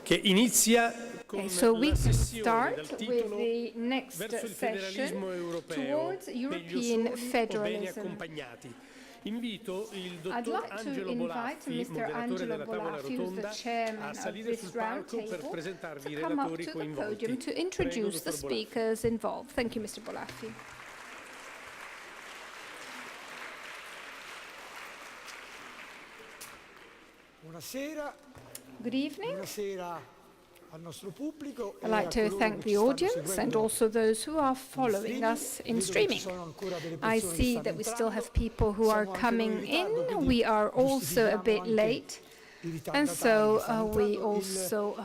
che inizia con so we la can sessione dal start with titolo the next Verso il session federalismo europeo, towards meglio European soli o bene Federalism. accompagnati. Invito il I'd dottor like to Angelo invite Bolaffi, Mr. moderatore Angelo della tavola Bolaffi, who's the rotonda, chairman a of salire this sul round palco per table, presentarvi i to come up relatori to the coinvolti. podium to Prego, introduce the dottor Bolaffi. speakers involved. Thank you, Mr. Bolaffi. Buonasera. Good evening. Buonasera al nostro pubblico. I'd like to thank the audience and also those who are following us in streaming. I see that we still have people who are coming in. We are also a bit late, and so we also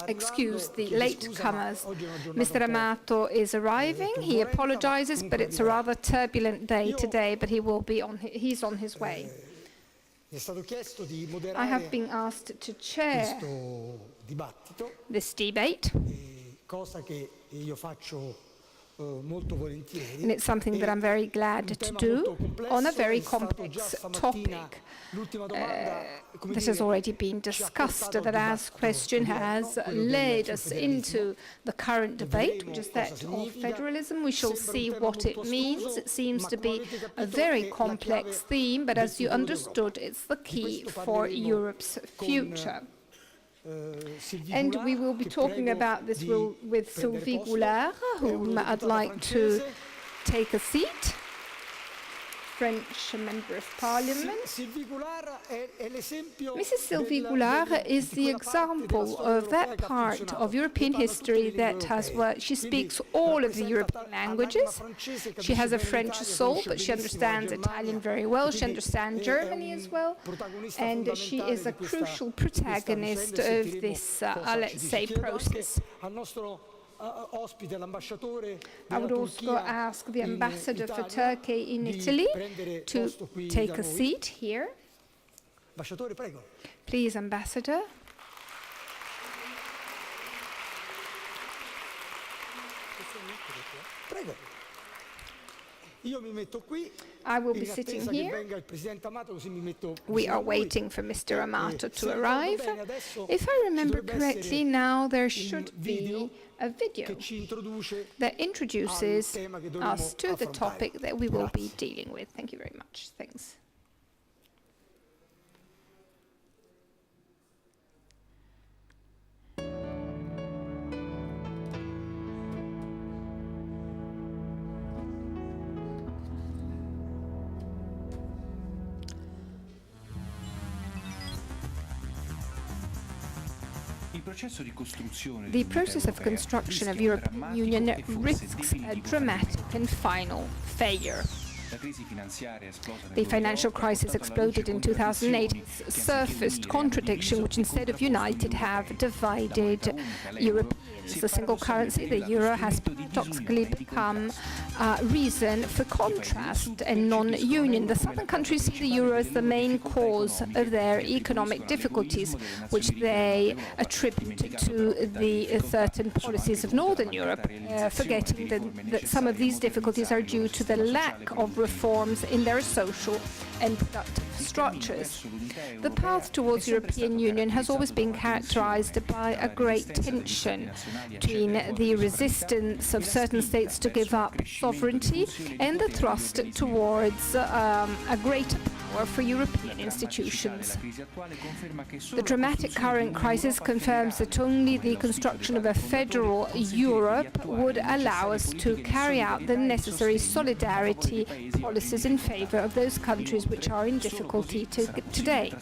excuse the latecomers. Mr. Amato is arriving. He apologizes, but it's a rather turbulent day today, but he's on his way. I have been asked to chair this debate, and it's something that I'm very glad to do on a very complex topic that has already been discussed. The last question has led us into the current debate, which is that of federalism. We shall see what it means. It seems to be a very complex theme, but as you understood, it's the key for Europe's future. And we will be talking about this with Sylvie Goulard, whom I'd like to take a seat. French Member of Parliament. Mrs. Sylvie Goulard is the example of that part of European history that has worked. She speaks all of the European languages. She has a French soul, but she understands Italian very well. She understands Germany as well. And she is a crucial protagonist of this, let's say, process. I would also ask the ambassador for Turkey in Italy to take a seat here. Please, ambassador. I will be sitting here. We are waiting for Mr. Amato to arrive. If I remember correctly, now there should be a video that introduces us to the topic that we will be dealing with. Thank you very much. Thanks. The process of construction of European Union risks a dramatic and final failure. The financial crisis exploded in 2008. It's surfaced contradiction which, instead of united, have divided Europeans. The single currency, the euro, has paradoxically become a reason for contrast and non-union. The southern countries see the euro as the main cause of their economic difficulties, which they attribute to the certain policies of Northern Europe, forgetting that some of these difficulties are due to the lack of reforms in their social and productive structures. The path towards European Union has always been characterized by a great tension between the resistance of certain states to give up sovereignty and the thrust towards a greater power for European institutions. The dramatic current crisis confirms that only the construction of a federal Europe would allow us to carry out the necessary solidarity policies in favor of those countries which are in difficulty today.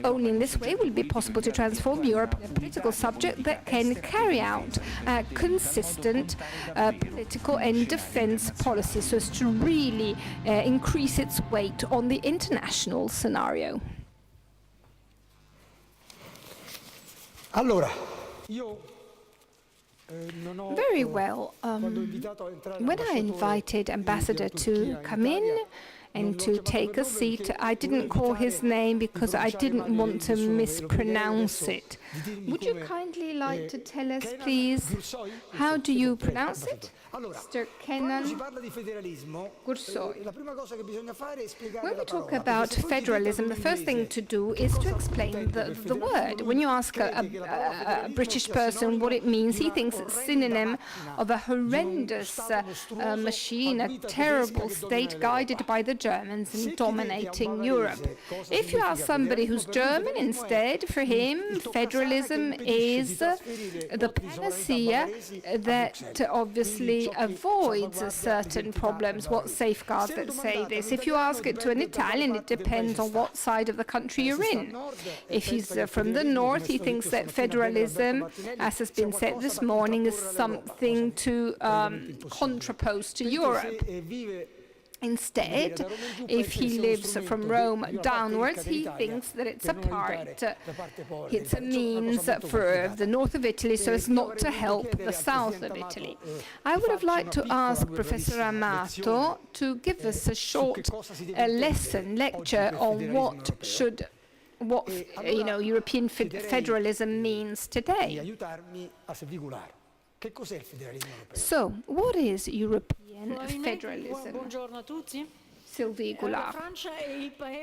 Only in this way will it be possible to transform Europe in a political subject that can carry out a consistent political and defense policy so as to really increase its weight on the international scenario. Very well. When I invited Ambassador to come in and to take a seat. I didn't call his name because I didn't want to mispronounce it. Would you kindly like to tell us, please, how do you pronounce it? Mr. Conan Gursoy. When we talk about federalism, the first thing to do is to explain the word. When you ask a British person what it means, he thinks it's synonym of a horrendous machine, a terrible state guided by the Germans and dominating Europe. If you ask somebody who's German instead, for him, federalism is the panacea that obviously avoids certain problems. What safeguards that say this? If you ask it to an Italian, it depends on what side of the country you're in. If he's from the north, he thinks that federalism, as has been said this morning, is something to contrapose to Europe. Instead, if he lives from Rome downwards, he thinks that it's it's a means for the north of Italy so as not to help the south of Italy. I would have liked to ask Professor Amato to give us a short lecture on what European federalism means today. So, what is European federalism? Sylvie, Goulard.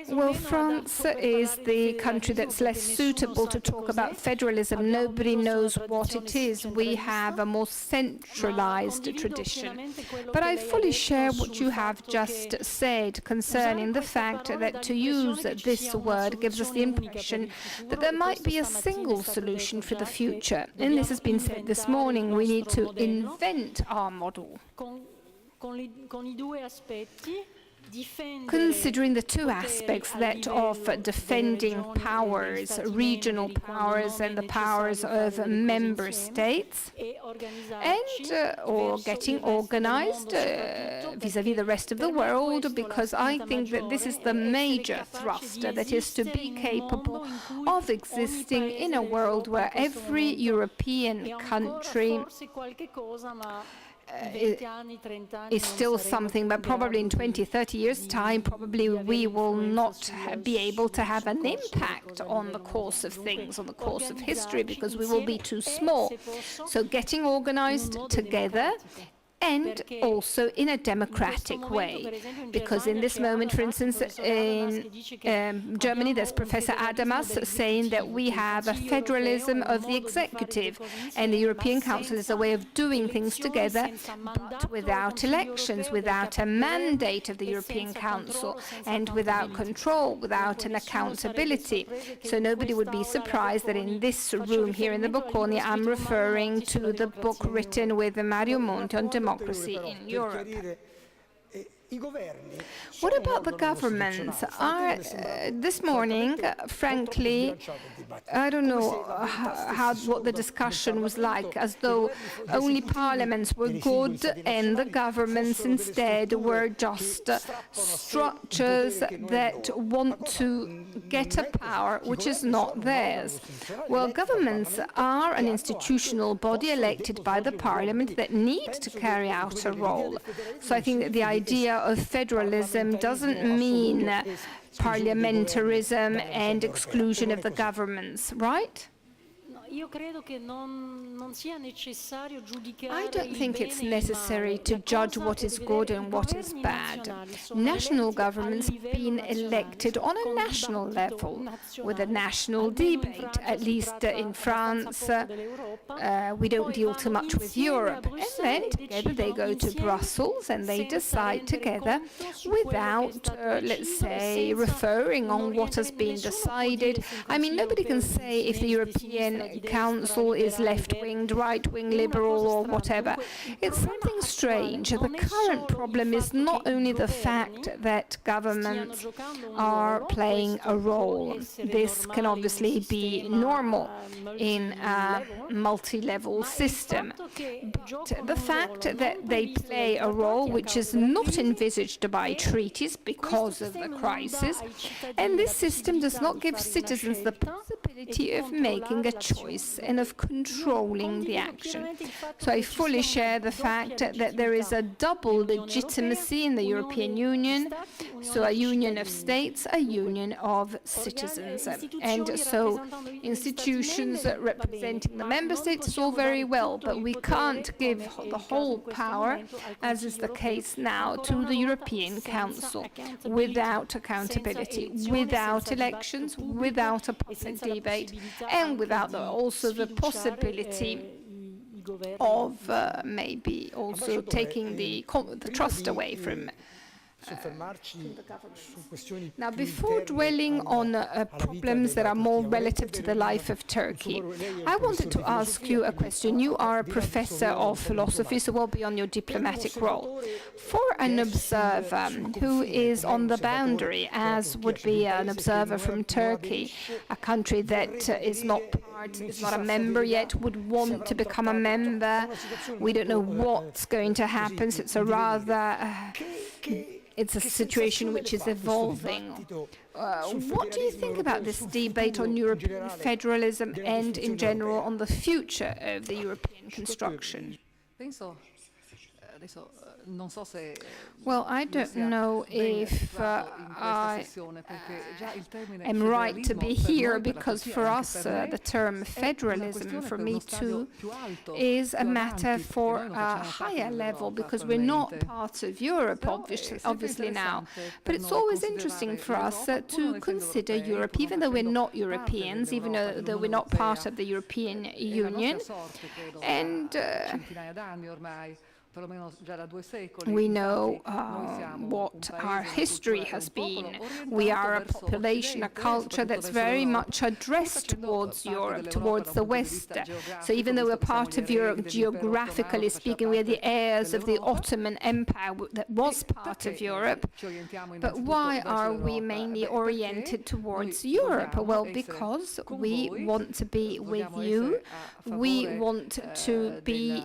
Well, France is the country that's less suitable to talk about federalism. Nobody knows what it is. We have a more centralized tradition. But I fully share what you have just said concerning the fact that to use this word gives us the impression that there might be a single solution for the future. And this has been said this morning. We need to invent our model. Considering the two aspects, that of defending powers, regional powers and the powers of member states, and or getting organized vis-à-vis the rest of the world, because I think that this is the major thrust, that is to be capable of existing in a world where every European country is still something, but probably in 20, 30 years' time, probably we will not be able to have an impact on the course of things, on the course of history, because we will be too small. So getting organized together, and also in a democratic way. Because in this moment, for instance, in Germany, there's Professor Adamas saying that we have a federalism of the executive, and the European Council is a way of doing things together, but without elections, without a mandate of the European Council, and without control, without an accountability. So nobody would be surprised that in this room here in the Bocconi, I'm referring to the book written with Mario Monti on democracy in Europe. What about the governments? This morning, frankly, I don't know what the discussion was like, as though only parliaments were good and the governments instead were just structures that want to get a power which is not theirs. Well, governments are an institutional body elected by the parliament that need to carry out a role. So I think that the idea of federalism doesn't mean parliamentarism and exclusion of the governments, right? I don't think it's necessary to judge what is good and what is bad. National governments have been elected on a national level with a national debate. At least in France, we don't deal too much with Europe. And then together they go to Brussels and they decide together without, let's say, referring on what has been decided. I mean, nobody can say if the European Council is left-winged, right-wing, liberal or whatever. It's something strange. The current problem is not only the fact that governments are playing a role. This can obviously be normal in a multi-level system. But the fact that they play a role which is not envisaged by treaties because of the crisis, and this system does not give citizens the possibility possibility of making a choice and of controlling the action. So I fully share the fact that there is a double legitimacy in the European Union, so a union of states, a union of citizens. And so institutions representing the member states is all very well, but we can't give the whole power, as is the case now, to the European Council without accountability, without elections, without a public debate, and without also the possibility of maybe also taking the trust away from Now, before dwelling on problems that are more relative to the life of Turkey, I wanted to ask you a question. You are a professor of philosophy, so well beyond your diplomatic role. For an observer who is on the boundary, as would be an observer from Turkey, a country that is not a member yet, would want to become a member, we don't know what's going to happen, so it's a rather... It's a situation which is evolving. What do you think about this debate on European federalism and, in general, on the future of the European construction? Well, I don't know if I am right to be here, because for us the term federalism, for me too, is a matter for a higher level, because we're not part of Europe, obviously now. But it's always interesting for us to consider Europe, even though we're not Europeans, even though we're not part of the European Union. And we know what our history has been. We are a population, a culture that's very much addressed towards Europe, towards the West. So even though we're part of Europe, geographically speaking, we are the heirs of the Ottoman Empire that was part of Europe. But why are we mainly oriented towards Europe? Well, because we want to be with you. We want to be...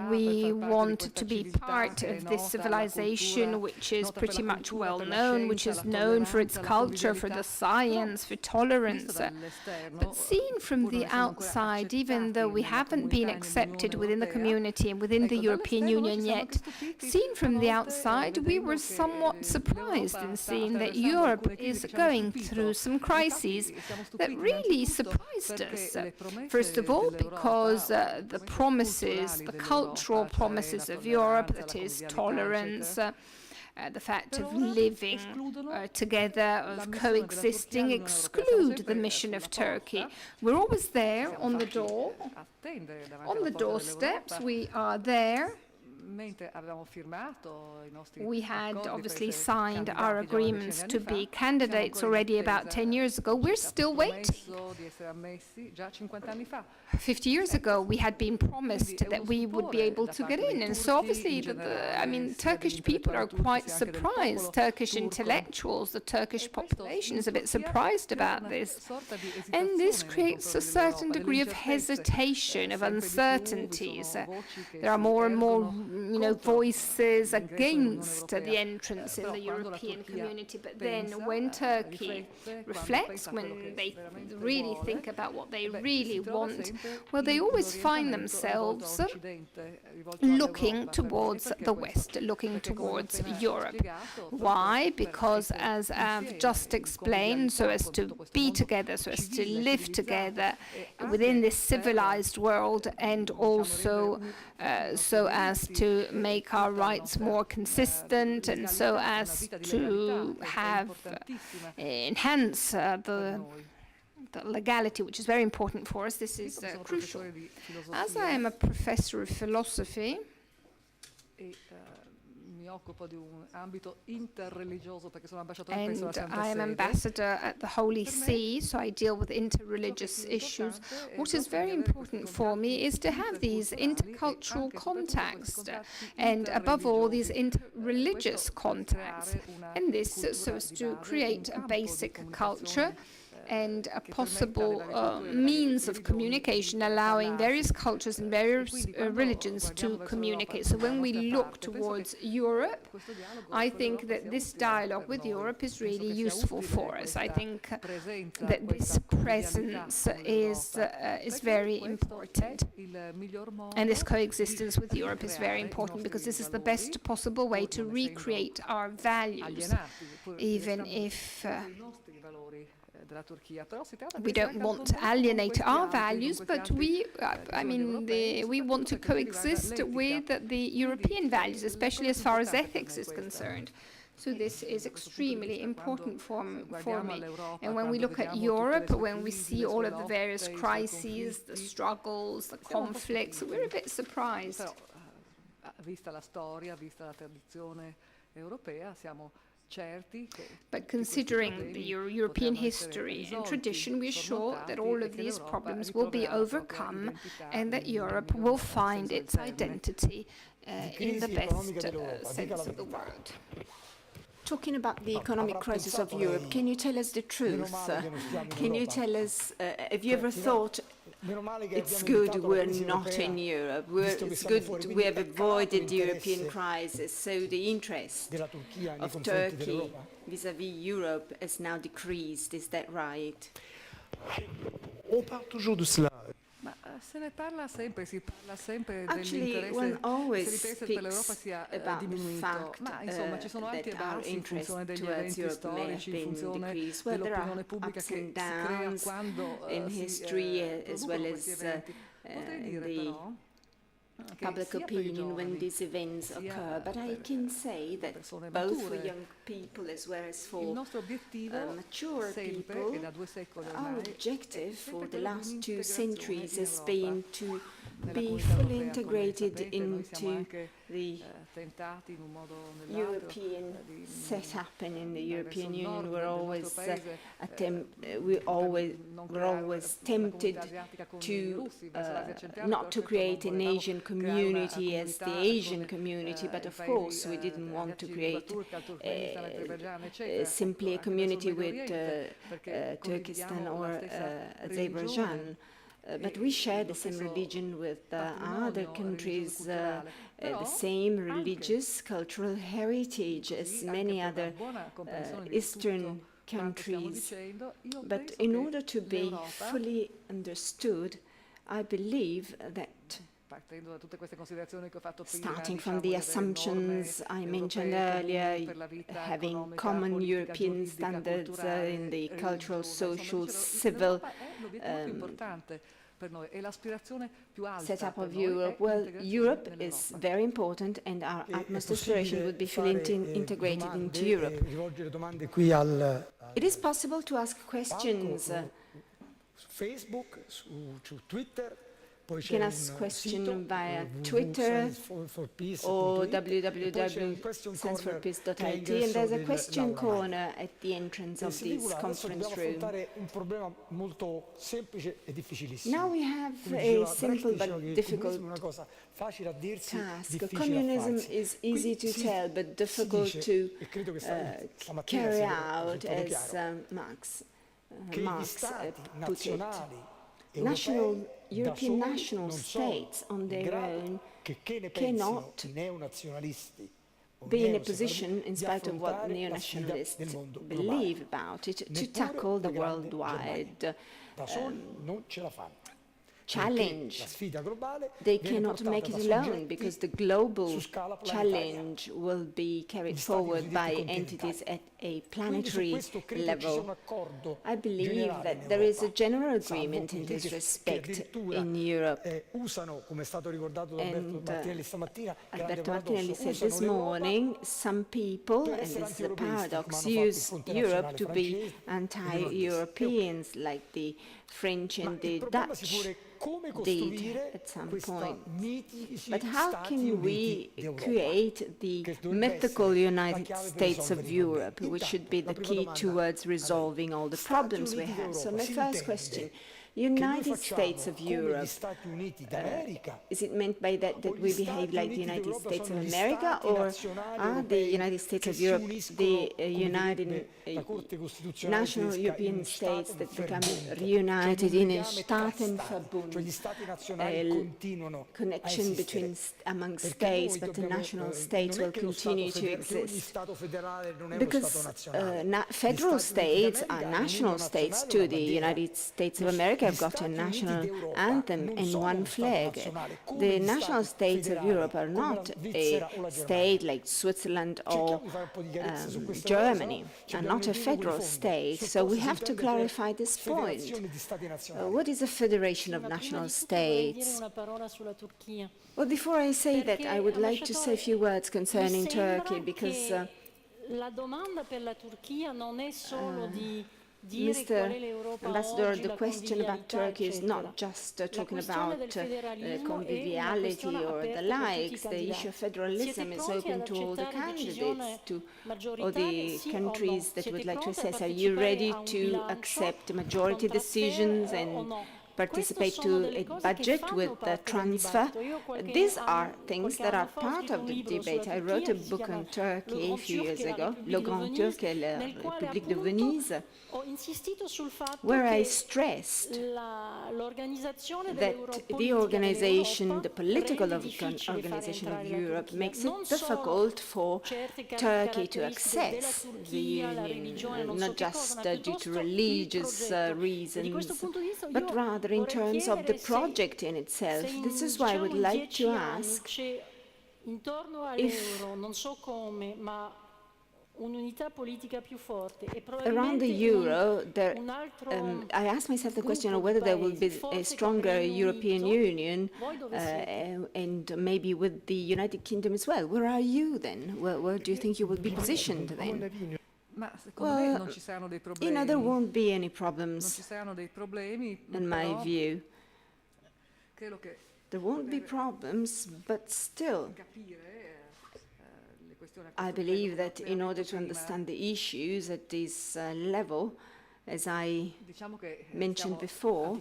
We want to be part of this civilization, which is pretty much well known, which is known for its culture, for the science, for tolerance. But seen from the outside, even though we haven't been accepted within the community and within the European Union yet, seen from the outside, we were somewhat surprised in seeing that Europe is going through some crises that really surprised us. First of all, because the promises, the cultural promises of Europe, that is tolerance, the fact of living together, of coexisting, exclude the mission of Turkey. We're always there on the door, on the doorsteps, we are there. We had obviously signed our agreements to be candidates already about 10 years ago. We're still waiting. 50 years ago, we had been promised that we would be able to get in. And so obviously, Turkish people are quite surprised. Turkish intellectuals, the Turkish population is a bit surprised about this. And this creates a certain degree of hesitation, of uncertainties. There are more and more voices against the entrance in the European community. But then when Turkey reflects, when they really think about what they really want, well, they always find themselves looking towards the West, looking towards Europe. Why? Because, as I've just explained, so as to be together, so as to live together within this civilized world, and also so as to make our rights more consistent, and so as to have enhance the legality, which is very important for us. This is crucial. As I am a professor of philosophy, and I am ambassador at the Holy See, so I deal with interreligious issues. What is very important for me is to have these intercultural contacts, and above all, these interreligious contacts. And this so as to create a basic culture and a possible means of communication, allowing various cultures and various religions to communicate. So when we look towards Europe, I think that this dialogue with Europe is really useful for us. I think that this presence is very important, and this coexistence with Europe is very important, because this is the best possible way to recreate our values, even if we don't want to alienate our values, but we want to coexist with the European values, especially as far as ethics is concerned. So this is extremely important for me. And when we look at Europe, when we see all of the various crises, the struggles, the conflicts, we're a bit surprised. Vista la storia, vista la tradizione europea, siamo certi. But considering the European history and tradition, we're sure that all of these problems will be overcome and that Europe will find its identity in the best sense of the word. Talking about the economic crisis of Europe, can you tell us the truth? Can you tell us, have you ever thought it's good we're not in Europe, it's good we have avoided the European crisis, so the interest of Turkey vis-à-vis Europe has now decreased, is that right? On parle toujours de cela. Se ne parla sempre, si parla sempre Actually, one always dell'interesse per l'Europa speaks sia about the diminuito, fact ma insomma ci sono alti e that our bassi in interest funzione degli towards eventi Europe may have storici, in been funzione decreased. Well, there are dell'opinione pubblica ups che and si crea downs quando in history as well producono as questi eventi. Potrei in dire the però public opinion when these events occur, but I can say that both for young people as well as for mature people, our objective for the last 2 centuries has been to be fully integrated into the European setup, and in the European Union we're always tempted to not to create an Asian community as the Asian community, but of course we didn't want to create simply a community with Turkestan or Azerbaijan. But we share the same religion with other countries, the same religious, cultural heritage as many other Eastern countries. But in order to be fully understood, I believe that starting from the assumptions I mentioned earlier, having common European standards in the cultural, social, civil setup of Europe. Well, Europe is very important, and our utmost aspiration would be fully integrated into Europe. It is possible to ask questions. Facebook, su Twitter. You can ask questions via Twitter or www.scienceforpeace.it, and there's a question corner at the entrance of this conference room. Now we have a simple but difficult task. Communism is easy to tell but difficult to carry out, as Marx put it. European national states on their own cannot be in a position, in spite of what neo-nationalists believe about it, to tackle the worldwide challenge. They cannot make it alone, because the global challenge will be carried forward by entities at a planetary level. I believe that there is a general agreement in this respect in Europe. And Alberto Martinelli said this morning, some people, and this is a paradox, use Europe to be anti-Europeans, like the French and the Dutch did at some point. But how can we create the mythical United States of Europe, which should be the key towards resolving all the problems we have? So my first question, United States of come gli Europe. Stati Uniti d'America, Is it meant by that we behave like the United States of America, or are the United States of Europe the national European states that become reunited in a Staatenverbund, cioè gli Stati nazionali continuano a connection between esistere? among Perché states, noi but the dobbiamo, national states non è will che lo continue Stato to perché ogni exist? Stato federale non è uno Stato Because nazionale. federal Gli Stati Uniti states are d'America hanno un national inno states nazionale, too. una The bandiera. United States of America have got a national anthem and one flag. The national states of Europe are not a state like Switzerland or Germany, are not a federal state, so we have to clarify this point. What is a federation of national states? Well, before I say that, I would like to say a few words concerning Turkey, because la domanda per la Turchia non è solo di Mr. Ambassador, the question about Turkey is not just talking about conviviality or the likes. The issue of federalism is open to all the candidates, to all the countries that would like to assess. Are you ready to accept majority decisions and participate to a budget with the transfer? These are things that are part of the debate. I wrote a book on Turkey a few years ago, Le Grand Turc et la République de Venise, where I stressed that the organization, the political organization of Europe makes it difficult for Turkey to access the Union, not just due to religious reasons, but rather in terms of the project in itself. This is why I would like to ask if around the euro, I ask myself the question of whether there will be a stronger European Union and maybe with the United Kingdom as well. Where are you then? Where do you think you will be positioned then? Well, there won't be any problems, in my view. There won't be problems, but still, I believe that in order to understand the issues at this level, as I mentioned before,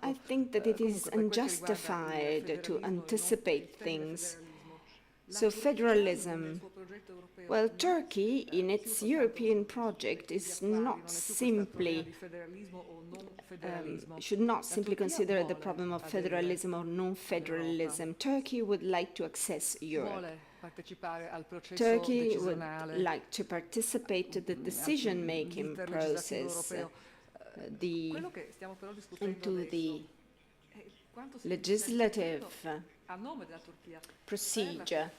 I think that it is unjustified to anticipate things. So federalism, well, Turkey in its European project is not simply, should not simply consider the problem of federalism or non-federalism. Turkey would like to access Europe. Turkey would like to participate in the decision-making process, into the legislative procedure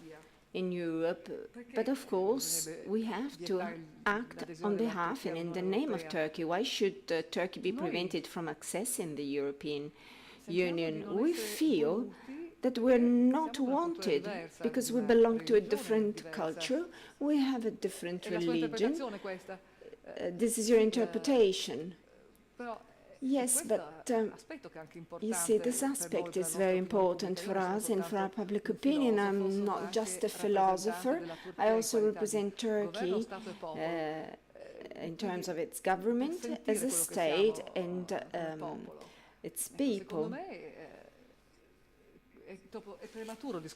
in Europe, but of course we have to act on behalf and in the name of Turkey. Why should Turkey be prevented from accessing the European Union? We feel that we're not wanted because we belong to a different culture, we have a different religion. This is your interpretation. Yes, but you see, this aspect is very important for us and for our public opinion. I'm not just a philosopher. I also represent Turkey in terms of its government as a state and its people.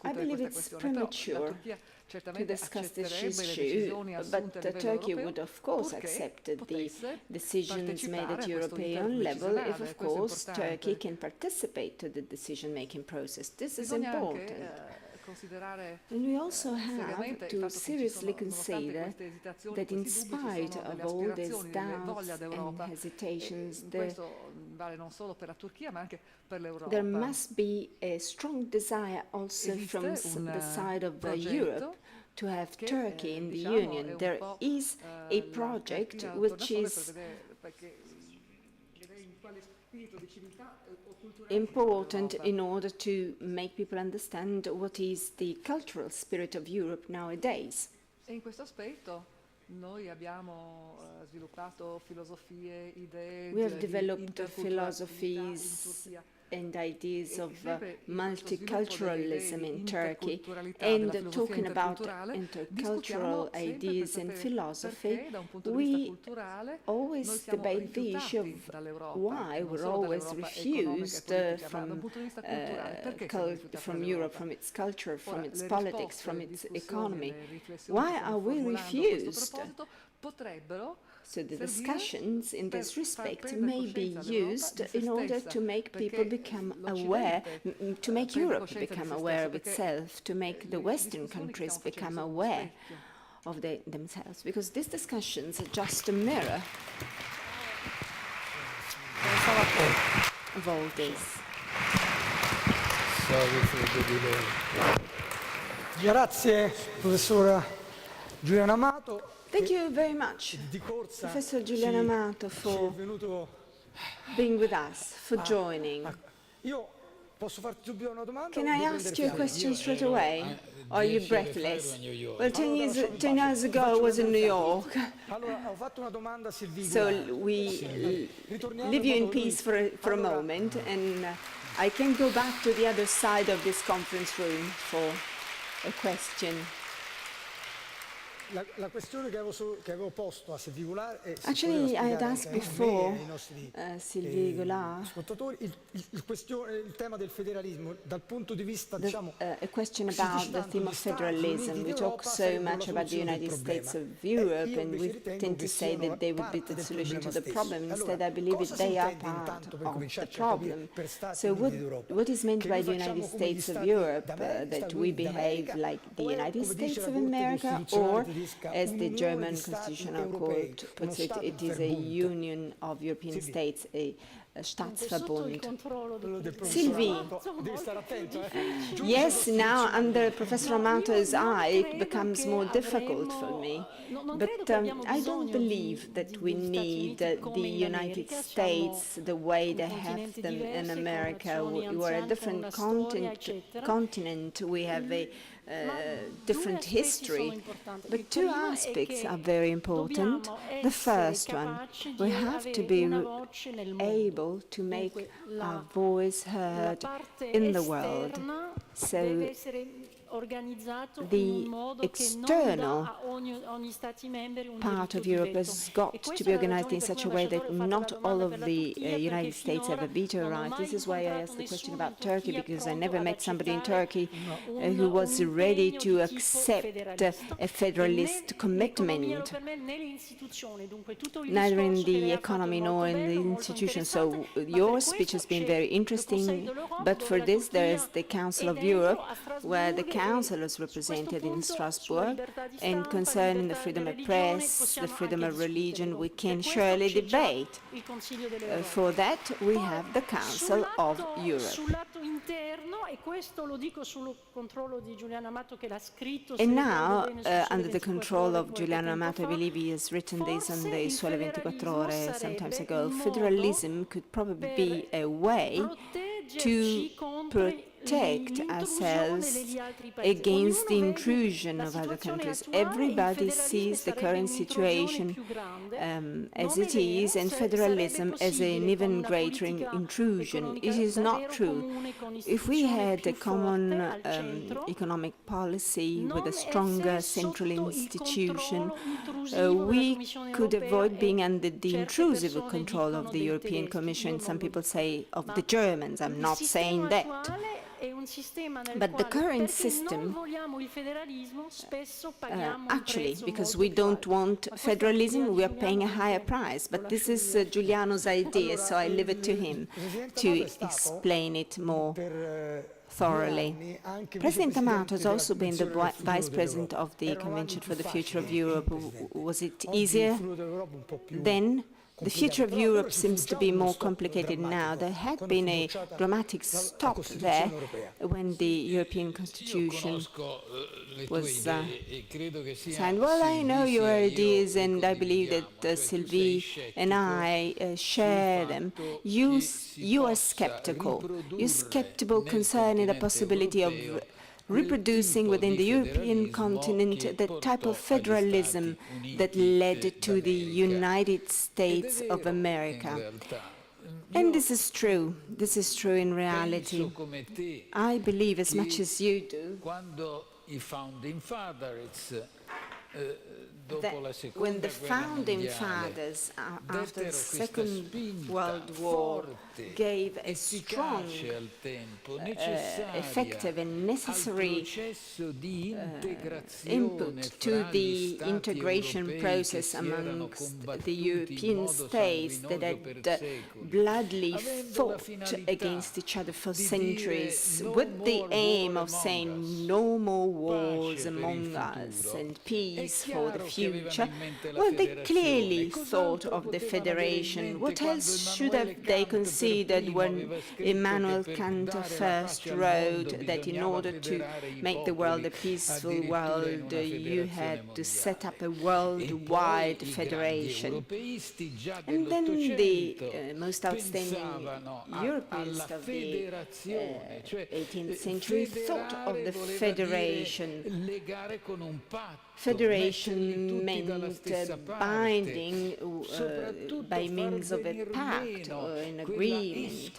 I believe it's premature to discuss this issue, but Turkey would of course accept the decisions made at European level if of course Turkey can participate in the decision-making process. This is important. And we also have to seriously consider that in spite of all these doubts and hesitations, there must be a strong desire also from the side of Europe to have Turkey in the Union. There is a project which is important in order to make people understand what is the cultural spirit of Europe nowadays. In questo aspetto noi abbiamo sviluppato filosofie, idee. We have developed philosophies and ideas of multiculturalism in Turkey, and talking about intercultural ideas and philosophy, we always debate the issue of why we're always refused from Europe, from its culture, from its politics, from its economy. Why are we refused? So the discussions in this respect may be used in order to make people become aware, to make Europe become aware of itself, to make the Western countries become aware of themselves, because these discussions are just a mirror of all this. Grazie, professor Giuliano Amato. Thank you very much, Professor Giuliano Amato, for being with us, for joining. Can I ask you a question straight away? Are you breathless? Well, 10 years ago I was in New York. So we leave you in peace for a moment, and I can go back to the other side of this conference room for a question. Actually, I had asked before Sylvie, Goulard, a question about the theme of federalism. We talk so much about the United States of Europe, and we tend to say that they would be the solution to the problem. Instead, I believe that they are part of the problem. So what is meant by the United States of Europe? That we behave like the United States of America, or as the German Constitutional Court puts it, it is a union of European states, a Staatsverbund. Sylvie, yes, now under Professor Amato's eye it becomes more difficult for me, but I don't believe that we need the United States the way they have them in America. We're a different continent, we have a different history, but two aspects are very important. The first one, we have to be able to make our voice heard in the world. So the external part of Europe has got to be organized in such a way that not all of the United States have a veto right. This is why I asked the question about Turkey, because I never met somebody in Turkey who was ready to accept a federalist commitment, neither in the economy nor in the institutions. So your speech has been very interesting, but for this there is the Council of Europe, where the Council is represented in Strasbourg, and concerning the freedom of press, the freedom of religion, we can surely debate. For that, we have the Council of Europe. And now, under the control of Giuliano Amato, I believe he has written this on the Sole 24 Ore some time ago, federalism could probably be a way to protect ourselves against the intrusion of other countries. Everybody sees the current situation as it is, and federalism as an even greater intrusion. It is not true. If we had a common economic policy with a stronger central institution, we could avoid being under the intrusive control of the European Commission. Some people say of the Germans. I'm not saying that. But the current system, actually, because we don't want federalism, we are paying a higher price. But this is Giuliano's idea, so I leave it to him to explain it more thoroughly. President Amato has also been the vice president of the Convention for the Future of Europe. Was it easier then? The future of Europe seems to be more complicated now. There had been a dramatic stop there when the European Constitution was signed. Well, I know your ideas, and I believe that Sylvie and I share them. You are skeptical. You're skeptical concerning the possibility of reproducing within the European continent the type of federalism that led to the United States of America. And this is true. This is true in reality. I believe as much as you do that when the founding fathers, after the Second World War, gave a strong, effective and necessary input to the integration process amongst the European states that had bloodily fought against each other for centuries, with the aim of saying no more wars among us and peace for the future. Well, they clearly thought of the federation. What else should have they considered when Immanuel Kant first wrote that in order to make the world a peaceful world, you had to set up a worldwide federation? And then the most outstanding Europeans of the 18th century thought of the federation. Federation meant binding by means of a pact or an agreement,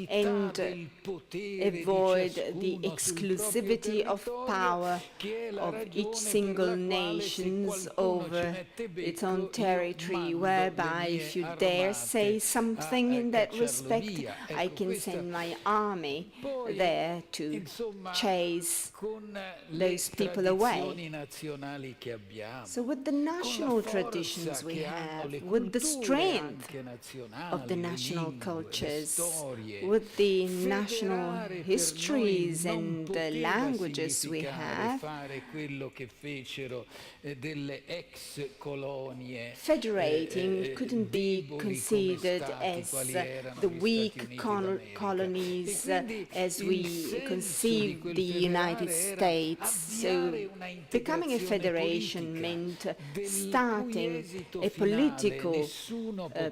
and avoid the exclusivity of power of each single nation over its own territory, whereby if you dare say something in that respect, I can send my army there to chase those people away. So with the national traditions we have, with the strength of the national cultures, with the national histories and languages we have, federating couldn't be considered as the weak colonies as we conceive the United States. So becoming a federation meant starting a political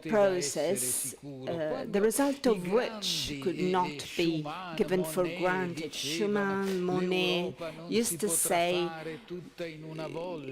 process, the result of which could not be given for granted. Schumann, Monet used to say,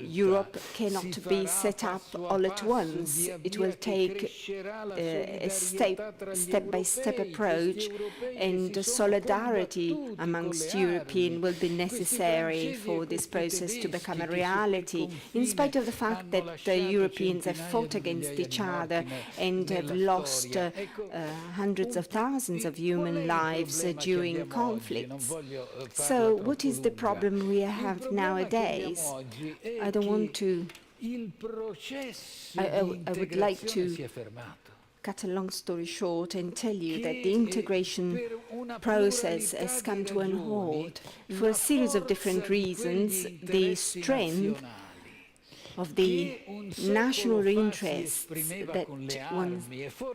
Europe cannot be set up all at once. It will take a step-by-step approach, and solidarity amongst Europeans will be necessary for this process to become a reality, in spite of the fact that the Europeans have fought against each other and have lost hundreds of thousands of human lives during conflicts. So what is the problem we have nowadays? I don't want to... I would like to cut a long story short and tell you that the integration process has come to an halt. For a series of different reasons, the strength of the national interests that 1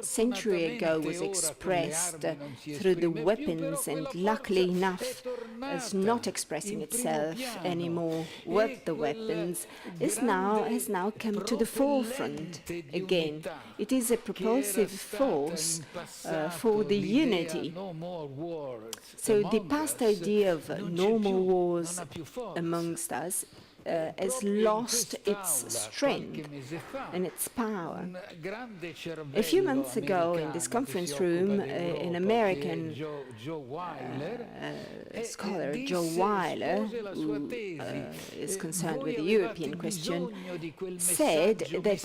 century ago was expressed through the weapons, and luckily enough is not expressing itself anymore with the weapons, has now come to the forefront again. It is a propulsive force for the unity. So the past idea of no more wars amongst us has lost its strength and its power. A few months ago, in this conference room, an American scholar, Joe Weiler, who is concerned with the European question, said that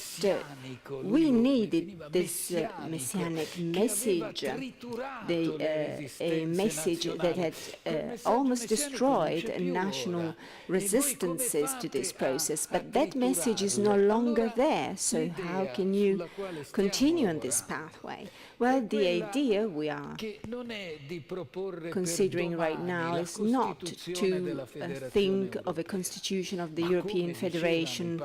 we needed this messianic message, a message that had almost destroyed national resistances to this process, but that message is no longer there. So how can you continue on this pathway? Well, the idea we are considering right now is not to think of a constitution of the European Federation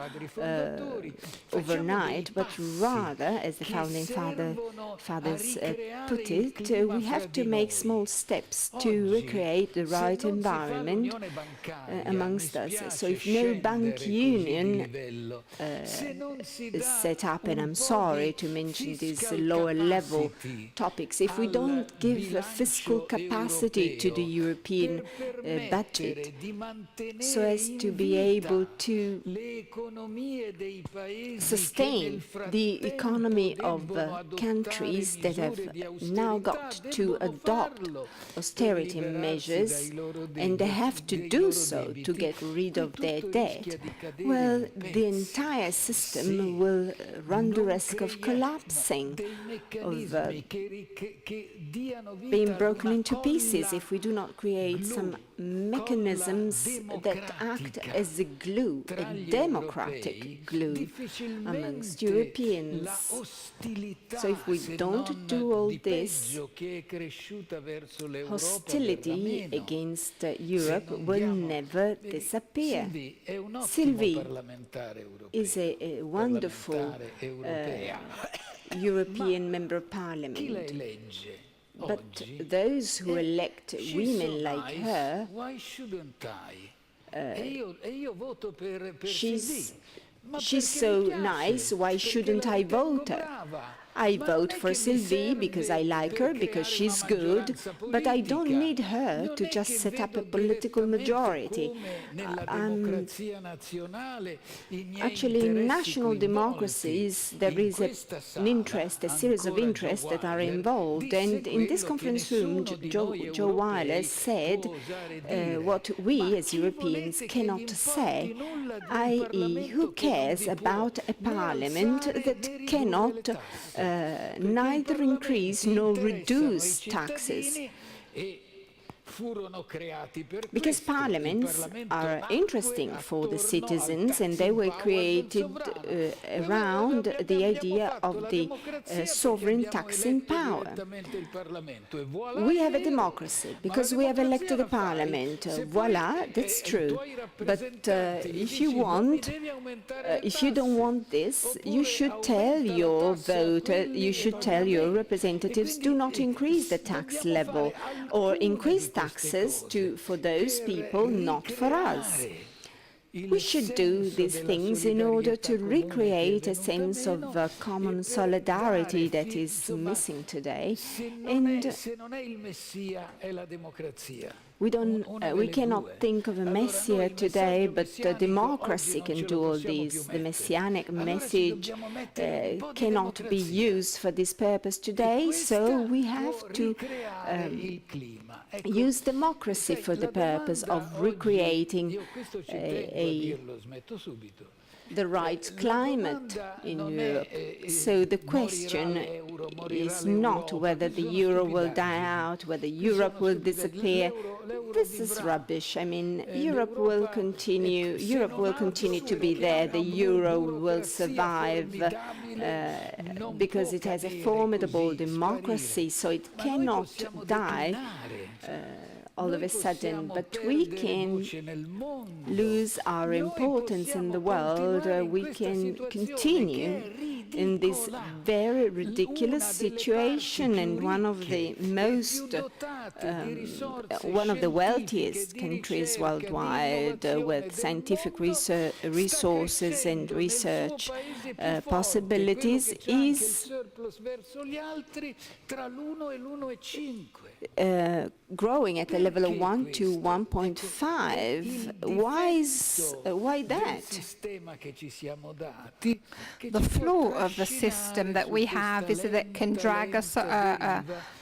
overnight, but rather, as the founding fathers put it, we have to make small steps to recreate the right environment amongst us. So if no bank union set up, and I'm sorry to mention these lower level topics. If we don't give a fiscal capacity to the European budget so as to be able to sustain the economy of countries that have now got to adopt austerity measures, and they have to do so to get rid of their debt, well, the entire system will run the risk of collapsing, of being broken into pieces if we do not create some mechanisms that act as a glue, a democratic glue amongst Europeans. So if we don't do all this, hostility against Europe will never disappear. Sylvie is a wonderful European Member of Parliament. But those who elect women like her, she's so nice, why shouldn't I vote her? I vote for Sylvie because I like her, because she's good, but I don't need her to just set up a political majority. Actually, in national democracies, there is an interest, a series of interests that are involved. And in this conference room, Joe Weiler said what we as Europeans cannot say, i.e., who cares about a parliament that cannot neither increase nor reduce taxes? Because parliaments are interesting for the citizens, and they were created around the idea of the sovereign taxing power. We have a democracy because we have elected a parliament. Voila, that's true. But if you don't want this, you should tell your voter, you should tell your representatives, do not increase the tax level or increase taxes for those people, not for us. We should do these things in order to recreate a sense of common solidarity that is missing today. And we cannot think of a messiah today, but democracy can do all these. The messianic message cannot be used for this purpose today, so we have to use democracy for the purpose of recreating the right climate in Europe. So the question is not whether the euro will die out, whether Europe will disappear. This is rubbish. I mean, Europe will continue to be there. The euro will survive because it has a formidable democracy, so it cannot die all of a sudden, but we can lose our importance in the world. We can continue in this very ridiculous situation, and one of the wealthiest countries worldwide with scientific resources and research possibilities is growing at a level of 1 to 1.5. Why that? The flaw of the system that we have is that it can drag us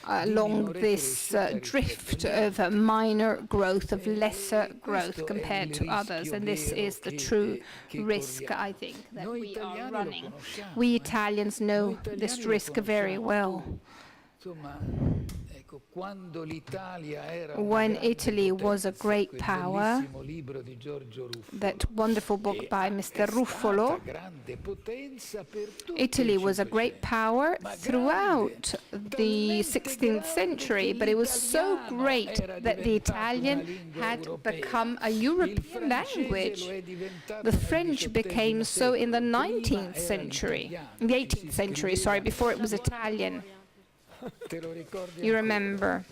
along this drift of minor growth, of lesser growth compared to others, and this is the true risk, I think, that we are running. We Italians know this risk very well. When Italy was a great power, that wonderful book by Mr. Ruffolo, Italy was a great power throughout the 16th century, but it was so great that the Italian had become a European language. The French became so in the 19th century, the 18th century, sorry, before it was Italian. You remember.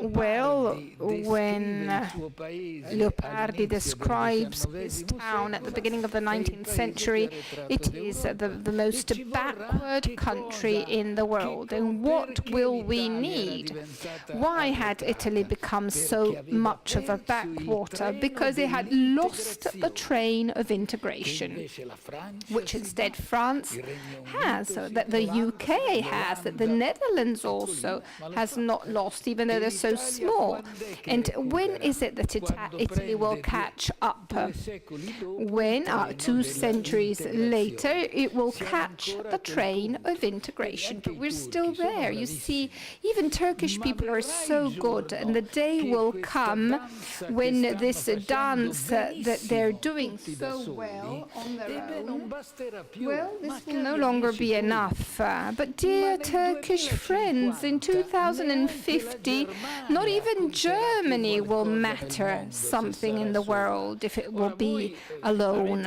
Well, when Leopardi describes his town at the beginning of the 19th century, it is the most backward country in the world. And what will we need? Why had Italy become so much of a backwater? Because it had lost the train of integration, which instead France has, that the UK has, that the Netherlands also has not lost, even though they're so small. And when is it that Italy will catch up? When, 2 centuries later, it will catch the train of integration. But we're still there. You see, even Turkish people are so good, and the day will come when this dance that they're doing so well on their own, well, this will no longer be enough. But dear Turkish friends, in 2050, not even Germany will matter something in the world if it will be alone.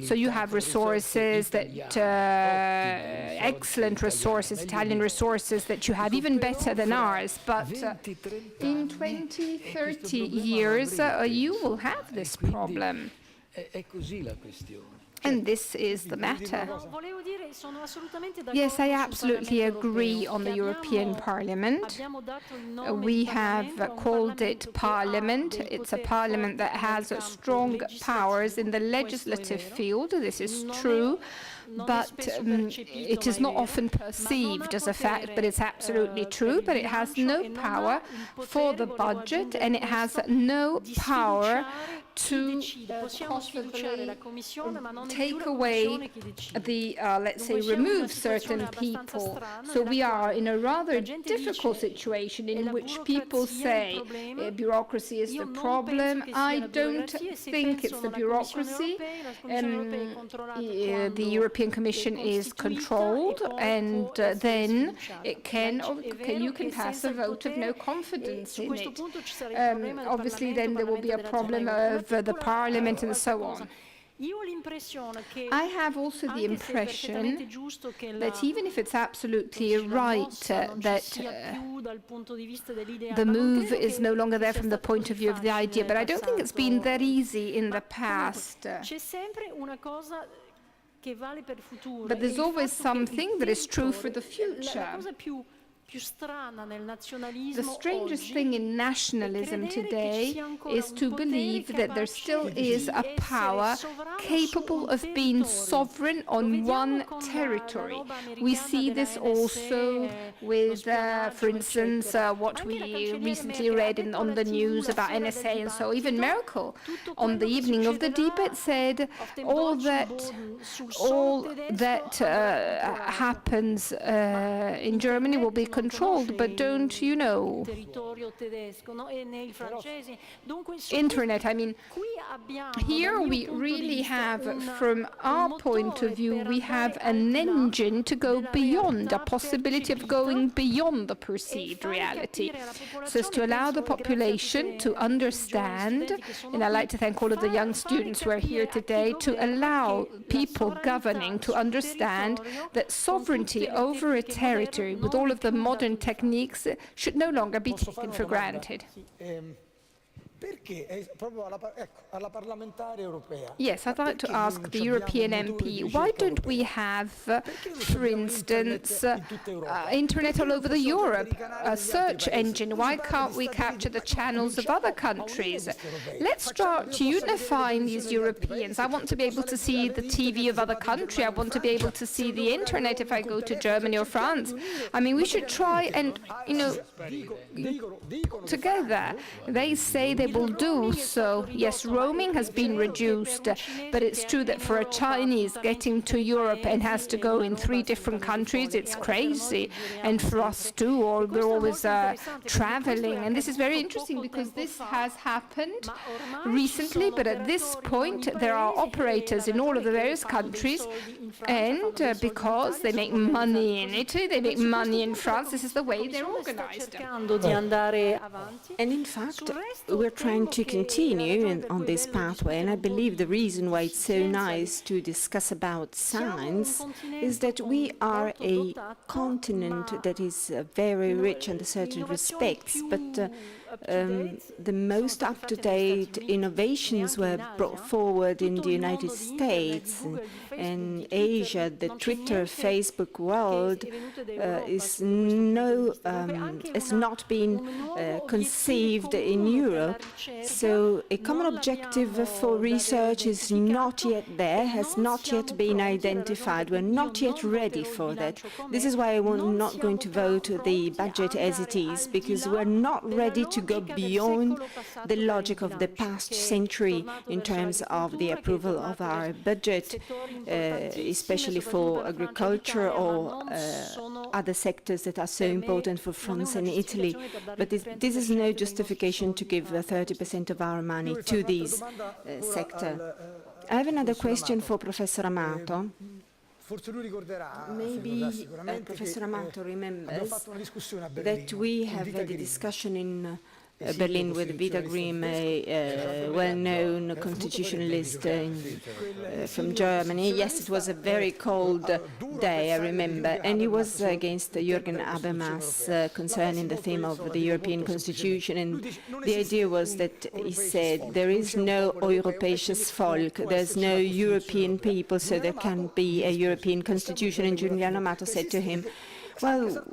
So you have resources that, excellent resources, Italian resources that you have, even better than ours. But in 20, 30 years, you will have this problem. And this is the matter. Yes, I absolutely agree on the European Parliament. We have called it Parliament. It's a parliament that has strong powers in the legislative field. This is true. But it is not often perceived as a fact, but it's absolutely true. But it has no power for the budget, and it has no power to possibly take away the, let's say, remove certain people. So we are in a rather difficult situation in which people say bureaucracy is the problem. I don't think it's the bureaucracy. The European Commission is controlled, and then it you can pass a vote of no confidence in it. Obviously, then there will be a problem of the Parliament and so on. I have also the impression that even if it's absolutely right that the move is no longer there from the point of view of the idea, but I don't think it's been that easy in the past. But there's always something that is true for the future. The strangest thing in nationalism today is to believe that there still is a power capable of being sovereign on one territory. We see this also with, for instance, what we recently read on the news about NSA, and so even Merkel on the evening of the debate said all that happens in Germany will be controlled, but don't you know? Internet, I mean, here we really have, from our point of view, we have an engine to go beyond, a possibility of going beyond the perceived reality, so as to allow the population to understand, and I'd like to thank all of the young students who are here today, to allow people governing to understand that sovereignty over a territory with all of the modern techniques should no longer be taken for granted. Yes, I'd like to ask the European MP, why don't we have, for instance, internet all over Europe, a search engine? Why can't we capture the channels of other countries? Let's start unifying these Europeans. I want to be able to see the TV of other countries. I want to be able to see the internet if I go to Germany or France. I mean, we should try and, together. They say they will do so. Yes, roaming has been reduced, but it's true that for a Chinese getting to Europe and has to go in 3 different countries, it's crazy. And for us too, we're always traveling. And this is very interesting because this has happened recently, but at this point there are operators in all of the various countries, and because they make money in Italy, they make money in France, this is the way they're organized. And in fact, we're trying to continue on this pathway, and I believe the reason why it's so nice to discuss about science is that we are a continent that is very rich in certain respects, but the most up-to-date innovations were brought forward in the United States and Asia. The Twitter, Facebook world has not been conceived in Europe. So a common objective for research is not yet there, has not yet been identified. We're not yet ready for that. This is why I'm not going to vote the budget as it is, because we're not ready to go beyond the logic of the past century in terms of the approval of our budget, especially for agriculture or other sectors that are so important for France and Italy. But this is no justification to give 30% of our money to this sector. I have another question for Professor Amato. Maybe Professor Amato remembers that we have had a discussion in Berlin with Vida Grimm, a well-known constitutionalist from Germany. Yes, it was a very cold day, I remember, and he was against Jürgen Habermas concerning the theme of the European Constitution, and the idea was that he said there is no Europäisches Volk, there's no European people, so there can't be a European Constitution, and Giuliano Amato said to him, well,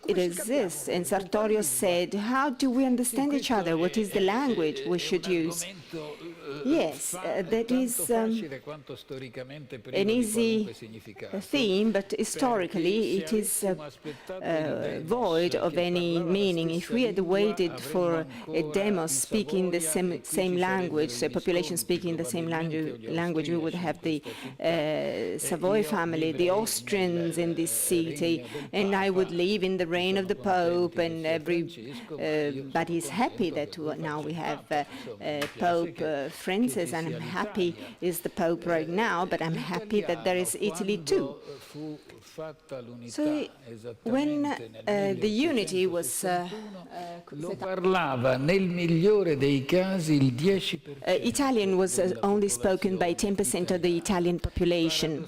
it exists. And Sartorio said, how do we understand each other? What is the language we should use? Yes, that is an easy theme, but historically it is void of any meaning. If we had waited for a demos speaking the same language, so a population speaking the same language, we would have the Savoy family, the Austrians in this city, and I would live in the reign of the Pope, and everybody is happy that now we have Pope Francis, and I'm happy is the Pope right now, but I'm happy that there is Italy too. So when the unity was Italian was only spoken by 10% of the Italian population.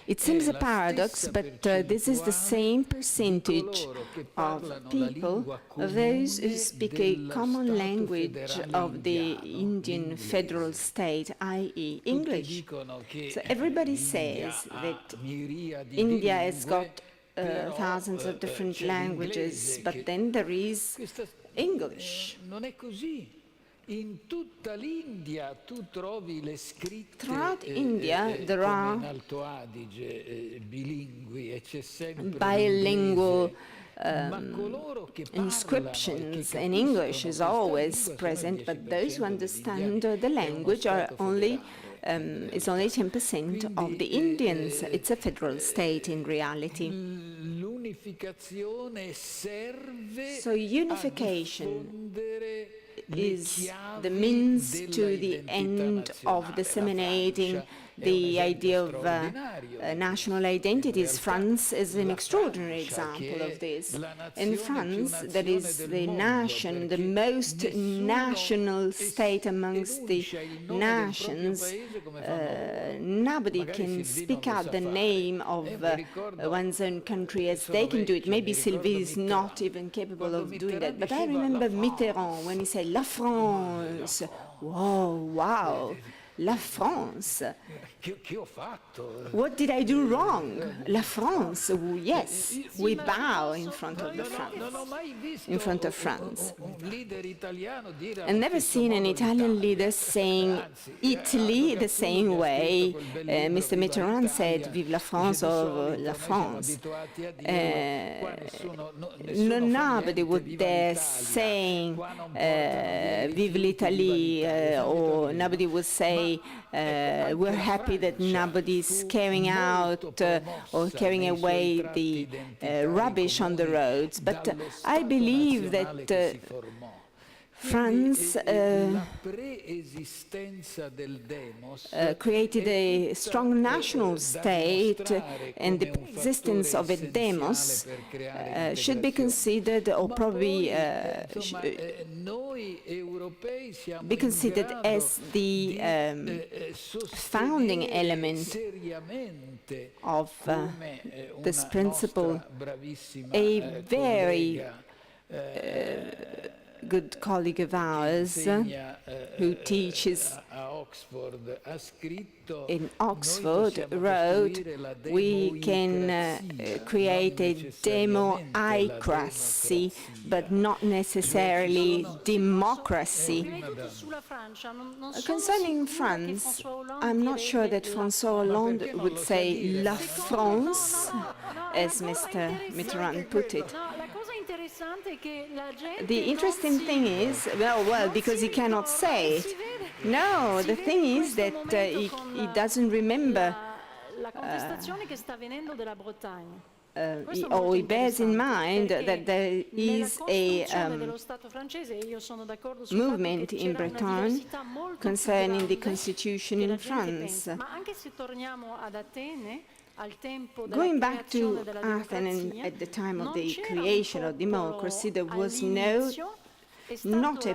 It seems a paradox, but this is the same percentage of people, those who speak a common language of the Indian federal state, i.e. English. So everybody says that India has got thousands of different languages, but then there is English. Throughout India, there are bilingual inscriptions, and English is always present, but those who understand the language are only is only 10% of the Indians. It's a federal state in reality. So unification is the means to the end of disseminating the idea of national identities. France is an extraordinary example of this. In France, that is the nation, the most national state amongst the nations. Nobody can speak out the name of one's own country as they can do it. Maybe Sylvie is not even capable of doing that. But I remember Mitterrand when he said, La France. Whoa, wow. La France. What did I do wrong? La France. Yes, we bow in front of France. I've never seen an Italian leader saying Italy the same way Mr. Mitterrand said Vive la France or La France. Nobody would dare saying Vive l'Italie, or nobody would say we're happy that nobody's carrying out or carrying away the rubbish on the roads. But I believe that France created a strong national state, and the existence of a demos should be considered, or probably be considered as the founding element of this principle. A very good colleague of ours who teaches in Oxford wrote, we can create a demo-icracy, but not necessarily democracy. Concerning France, I'm not sure that François Hollande would say La France, as Mr. Mitterrand put it. The interesting thing is, well, because he cannot say it. No, the thing is that he doesn't remember, or he bears in mind that there is a movement in Bretagne concerning the constitution in France. Going back to Athens at the time of the creation of democracy, there was not the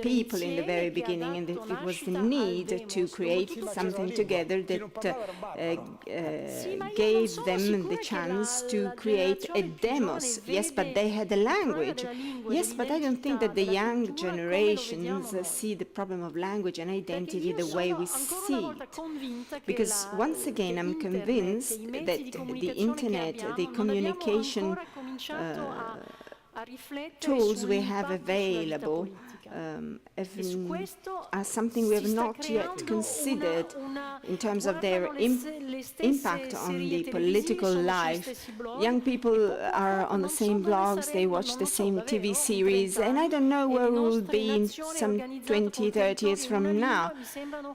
people in the very beginning, and it was the need to create something together that gave them the chance to create a demos. Yes, but they had a language. Yes, but I don't think that the young generations see the problem of language and identity the way we see it. Because once again, I'm convinced that the internet, the communication tools we have available are something we have not yet considered in terms of their impact on the political life. Young people are on the same blogs, they watch the same TV series, and I don't know where we will be in some 20, 30 years from now.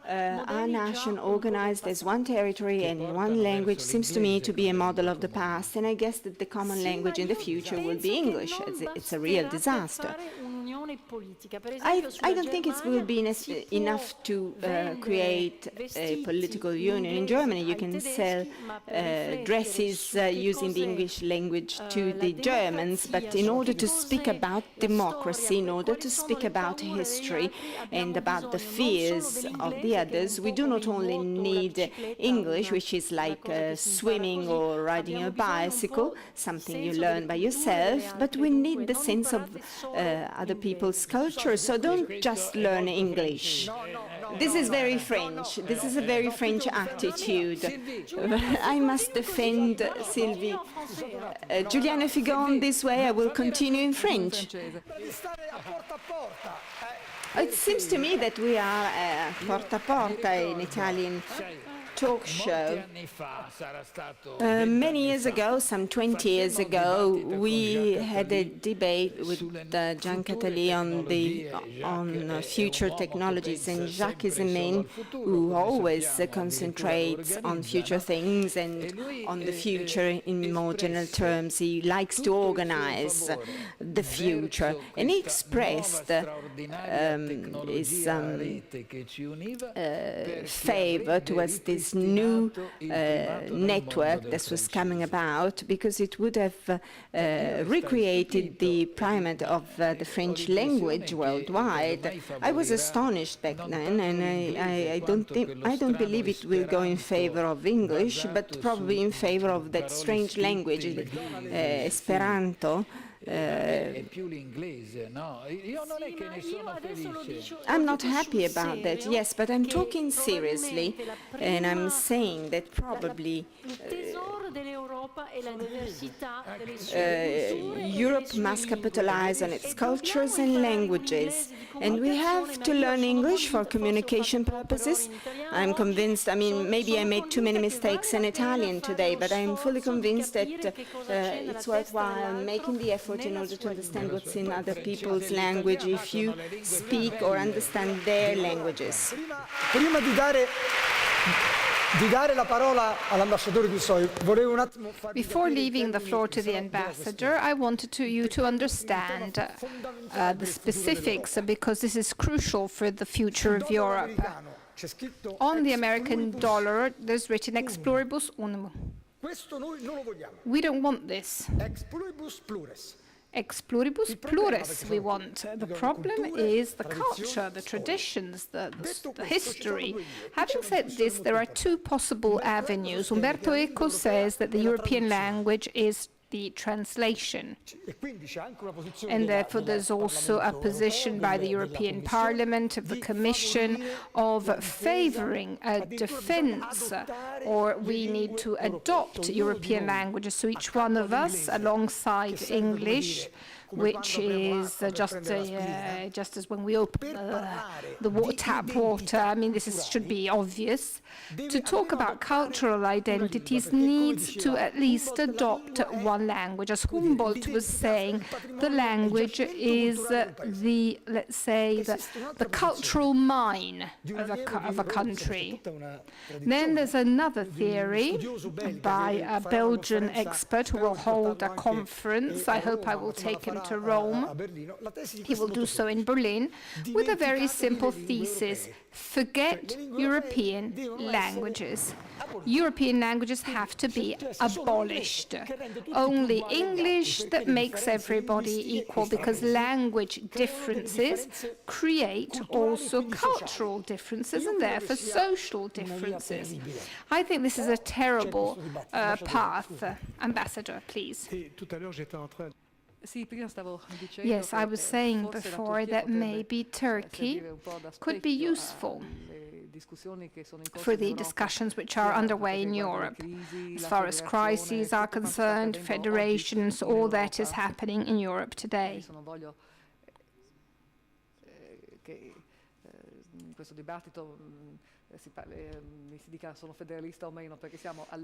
Our nation organized as one territory and in one language seems to me to be a model of the past, and I guess that the common language in the future will be English. It's a real disaster. I don't think it will be enough to create a political union. In Germany, you can sell dresses using the English language to the Germans, but in order to speak about democracy, in order to speak about history and about the fears of the others, we do not only need English, which is like swimming or riding a bicycle, something you learn by yourself, but we need the sense of other people's culture. So don't just learn English. This is very French. This is a very French attitude. I must defend Sylvie. Giuliano, if you go on this way, I will continue in French. It seems to me that we are porta a porta, an Italian talk show. Many years ago, some 20 years ago, we had a debate with Gian Catali on future technologies, and Jacques is a man who always concentrates on future things and on the future in more general terms. He likes to organize the future, and he expressed his favor towards this new network that was coming about, because it would have recreated the primate of the French language worldwide. I was astonished back then, and I don't believe it will go in favor of English, but probably in favor of that strange language, Esperanto. I'm not happy about that, yes, but I'm talking seriously, and I'm saying that probably Europe must capitalize on its cultures and languages, and we have to learn English for communication purposes. I'm convinced, I mean, maybe I made too many mistakes in Italian today, but I'm fully convinced that it's worthwhile making the effort in order to understand what's in other people's language if you speak or understand their languages. Prima di dare di dare la parola all'ambasciatore Gursoy, volevo un attimo farvi Before capire i leaving the termini floor che to the saranno della ambassador, I wanted you to understand the specifics because this is crucial for the future of Europe. C'è scritto On the American ex dollar, there's written ex pluribus unum. Questo noi non lo vogliamo. We don't want this. Ex pluribus plures. Ex pluribus pluris we want. The problem is the culture, the traditions, the history. Having said this, there are two possible avenues. Umberto Eco says that the European language is the translation. And therefore there's also a position by the European Parliament, of the Commission, of favouring a defence, or we need to adopt European languages. So each one of us, alongside English, which is just as when we open the tap water. I mean, should be obvious. To talk about cultural identities needs to at least adopt one language. As Humboldt was saying, the language is let's say, the cultural mine of a country. Then there's another theory by a Belgian expert who will hold a conference. I hope I will take him to Rome. He will do so in Berlin with a very simple thesis: forget European languages. European languages have to be abolished. Only English that makes everybody equal, because language differences create also cultural differences and therefore social differences. I think this is a terrible path. Ambassador, please. Yes, I was saying before that maybe Turkey could be useful for the discussions which are underway in Europe. As far as crises are concerned, federations, all that is happening in Europe today.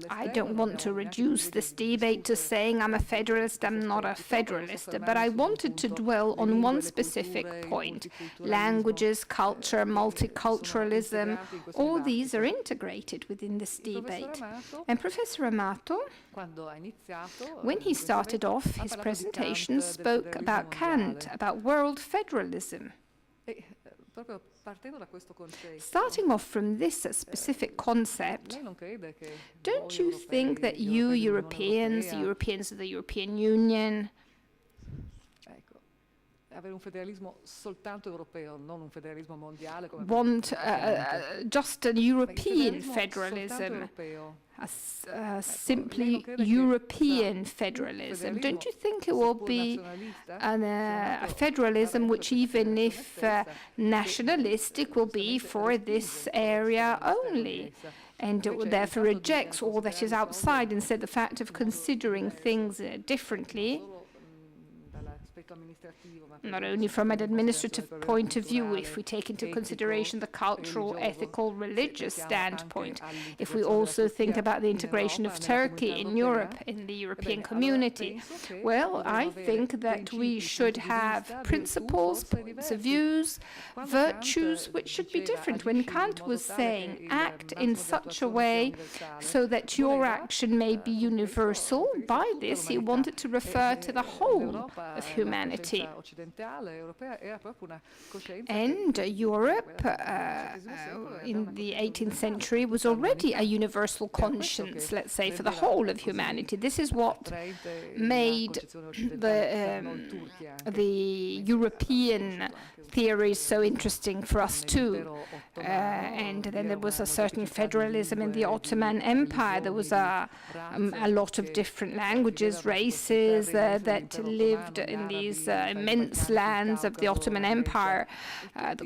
I don't want to reduce this debate to saying I'm a federalist, I'm not a federalist, but I wanted to dwell on one specific point. Languages, culture, multiculturalism, all these are integrated within this debate. And Professor Amato, when he started off his presentation, spoke about Kant, about world federalism. Starting off from this specific concept, don't you think that you Europeans, the Europeans of the European Union, want just a European federalism, simply European federalism? Don't you think it will be a federalism which, even if nationalistic, will be for this area only? And it therefore rejects all that is outside, instead the fact of considering things differently, not only from an administrative point of view, if we take into consideration the cultural, ethical, religious standpoint, if we also think about the integration of Turkey in Europe, in the European community, well, I think that we should have principles, points of views, virtues which should be different. When Kant was saying, act in such a way so that your action may be universal, by this he wanted to refer to the whole of humanity. And Europe in the 18th century was already a universal conscience, let's say, for the whole of humanity. This is what made the European theories so interesting for us too. And then there was a certain federalism in the Ottoman Empire. There was a lot of different languages, races that lived in these immense lands of the Ottoman Empire,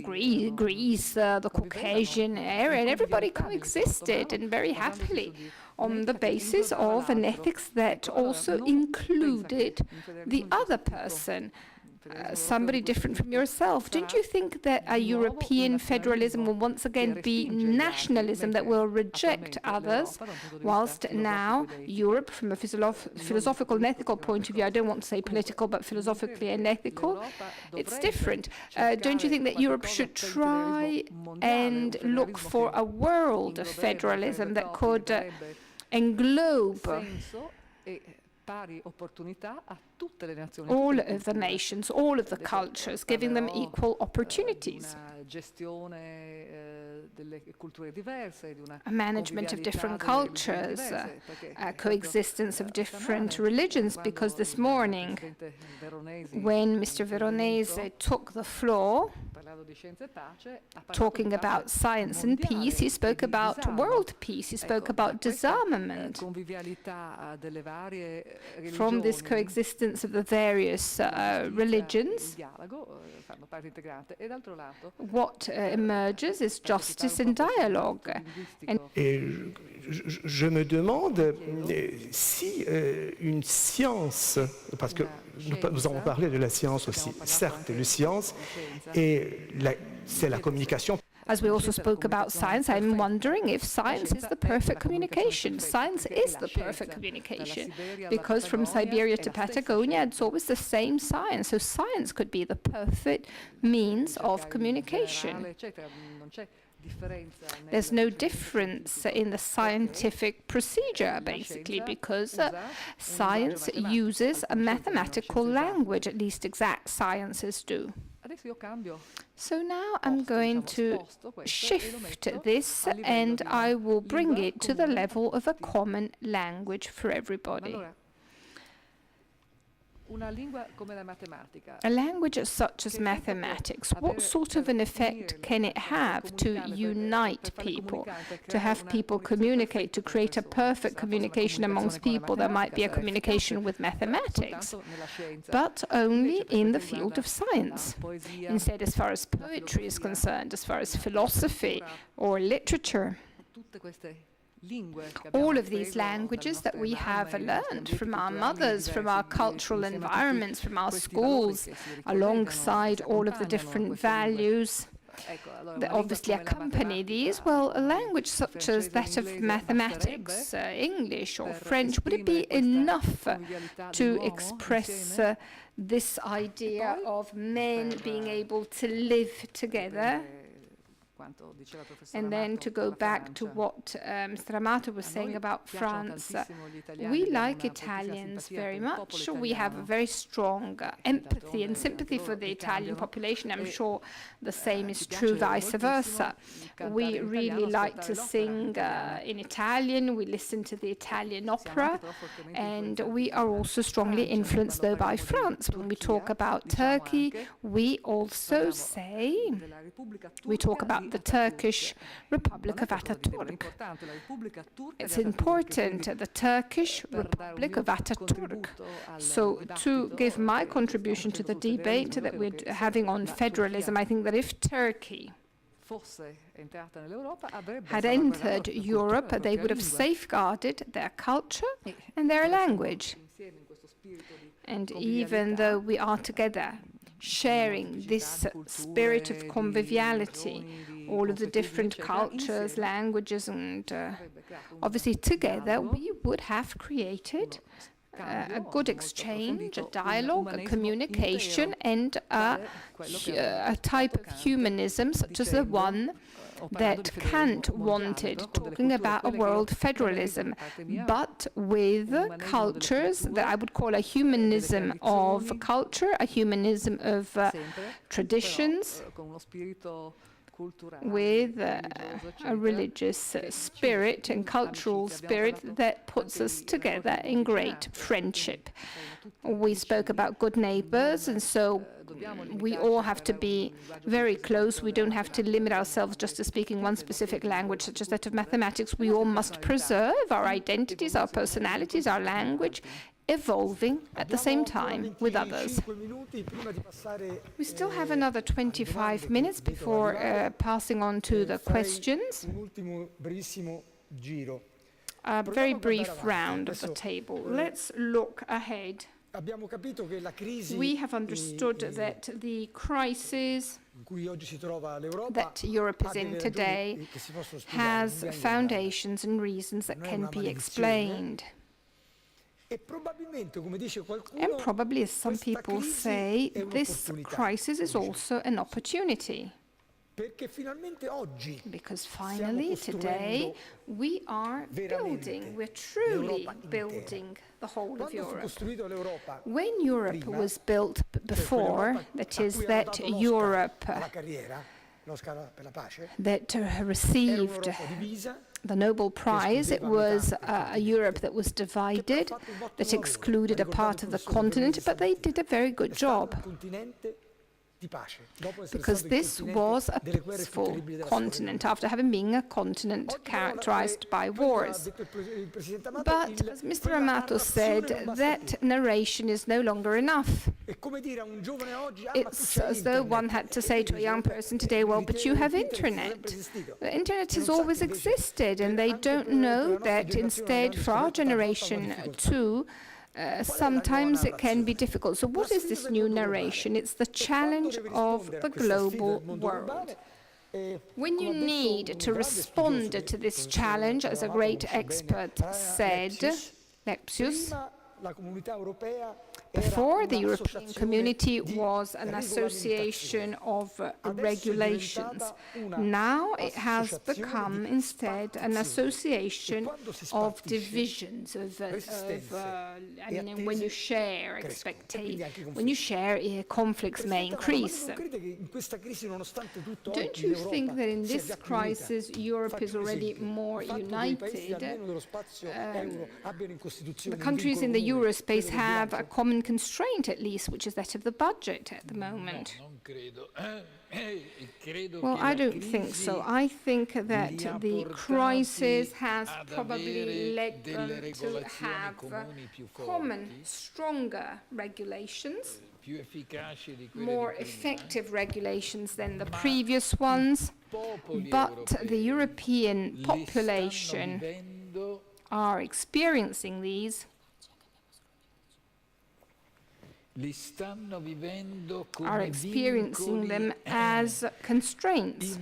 Greece, the Caucasian area, and everybody coexisted, and very happily, on the basis of an ethics that also included the other person. somebody different from yourself. Don't you think that a European federalism will once again be nationalism that will reject others, whilst now Europe, from a philosophical and ethical point of view, I don't want to say political, but philosophically and ethical, it's different. Don't you think that Europe should try and look for a world federalism that could englobe all of the nations, all of the cultures, giving them equal opportunities? A management of different cultures, a coexistence of different religions, because this morning, when Mr. Veronese took the floor, talking about science and peace, he spoke about world peace, he spoke about disarmament. From this coexistence of the various religions, what emerges is justice and dialogue. Et je me demande si une science, parce que nous avons parlé de la science aussi, certes, la science, c'est la communication. As we also spoke about science, I'm wondering if science is the perfect communication. Science is the perfect communication, because from Siberia to Patagonia, it's always the same science. So science could be the perfect means of communication. There's no difference in the scientific procedure, basically, because science uses a mathematical language, at least exact sciences do. So now I'm going to shift this, and I will bring it to the level of a common language for everybody. A language such as mathematics, what sort of an effect can it have to unite people, to have people communicate, to create a perfect communication amongst people? There might be a communication with mathematics, but only in the field of science. Instead, as far as poetry is concerned, as far as philosophy or literature, all of these languages that we have learned from our mothers, from our cultural environments, from our schools, alongside all of the different values that obviously accompany these, well, a language such as that of mathematics, English or French, would it be enough to express this idea of men being able to live together? And then to go back to what Mr. Amato was saying about France, we like Italians very much. We have a very strong empathy and sympathy for the Italian population. I'm sure the same is true vice versa. We really like to sing in Italian. We listen to the Italian opera, and we are also strongly influenced, though, by France. When we talk about Turkey, we also say, we talk about the Turkish Republic of Ataturk. It's important, the Turkish Republic of Ataturk. So to give my contribution to the debate that we're having on federalism, I think that if Turkey had entered Europe, they would have safeguarded their culture and their language. And even though we are together, sharing this spirit of conviviality, all of the different cultures, languages, and obviously together we would have created a good exchange, a dialogue, a communication, and a type of humanism such as the one that Kant wanted, talking about a world federalism, but with cultures that I would call a humanism of culture, a humanism of traditions, with a religious spirit and cultural spirit that puts us together in great friendship. We spoke about good neighbors, and so we all have to be very close. We don't have to limit ourselves just to speaking one specific language, such as that of mathematics. We all must preserve our identities, our personalities, our language, evolving at the same time with others. We still have another 25 minutes before passing on to the questions. A very brief round of the table. Let's look ahead. We have understood that the crisis that Europe is in today has foundations and reasons that can be explained. And probably, as some people say, this crisis is also an opportunity. Because finally, today, we are building, we're truly building the whole of Europe. When Europe was built before, that is, that Europe that received the Nobel Prize, it was a Europe that was divided, that excluded a part of the continent, but they did a very good job. Because this was a peaceful continent after having been a continent characterized by wars. But, as Mr. Amato said, that narration is no longer enough. It's as though one had to say to a young person today, well, but you have internet. The internet has always existed, and they don't know that instead, for our generation too, sometimes it can be difficult. So what is this new narration? It's the challenge of the global world. When you need to respond to this challenge, as a great expert said, Lepsius, before, the European Community was an association of regulations. Now it has become instead an association of divisions, when you share when you share, conflicts may increase. Don't you think that in this crisis Europe is already more united? The countries in the Euro space have a common constraint, at least, which is that of the budget at the moment. Well, I don't think so. I think that the crisis has probably led them to have common, stronger regulations, more effective regulations than the previous ones, but the European population are experiencing these, are experiencing them as constraints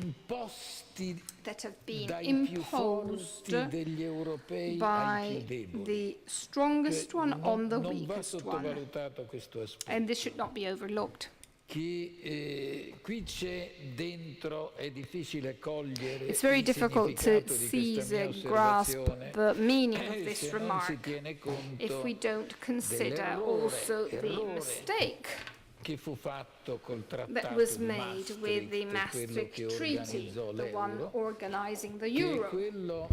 that have been imposed by the strongest one on the weakest one. And this should not be overlooked. It's very difficult to seize and grasp the meaning of this remark if we don't consider also the mistake that was made with the Maastricht Treaty, the one organizing the euro,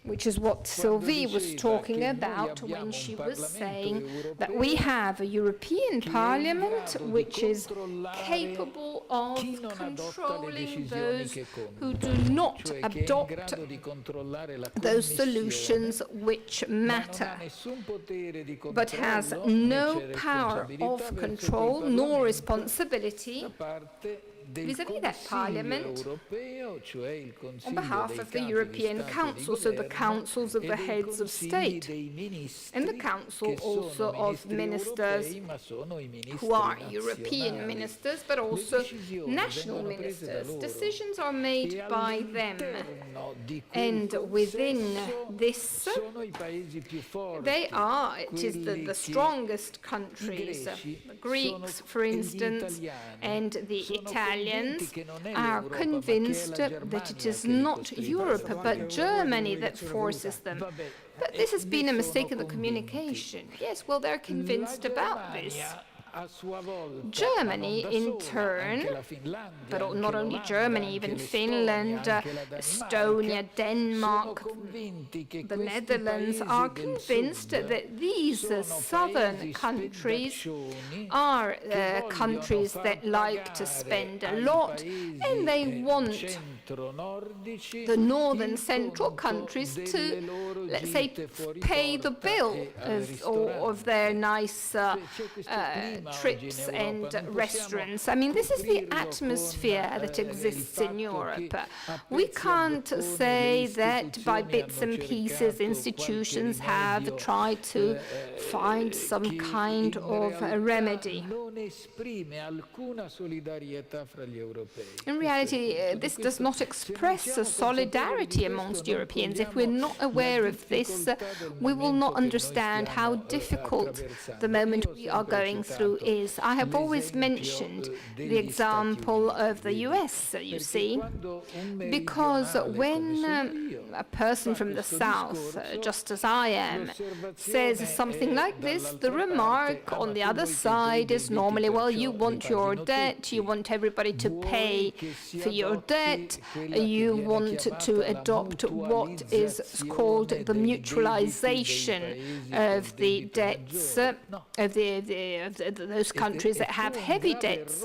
which is what Sylvie was talking about when she was saying that we have a European Parliament which is capable of controlling those who do not adopt those solutions which matter, but has no power of control nor responsibility vis-à-vis that Parliament on behalf of the European Council, so the councils of the heads of state, and the Council also of ministers who are European ministers, but also national ministers. Decisions are made by them, and within this, it is the strongest countries, the Greeks, for instance, and the Italians, are convinced that it is not Europe but Germany that forces them. But this has been a mistake in the communication. Yes, well, they're convinced about this. Germany, in turn, but not only Germany, even Finland, Estonia, Denmark, the Netherlands, are convinced that these southern countries are countries that like to spend a lot, and they want the northern central countries to, let's say, pay the bill of their nice trips and restaurants. I mean, this is the atmosphere that exists in Europe. We can't say that by bits and pieces institutions have tried to find some kind of a remedy. In reality, this does not express a solidarity amongst Europeans. If we're not aware of this, we will not understand how difficult the moment we are going through is. I have always mentioned the example of the US, you see, because when a person from the South, just as I am, says something like this, the remark on the other side is normally, well, you want your debt, you want everybody to pay for your debt, you want to adopt what is called the mutualization of the debts of those countries that have heavy debts.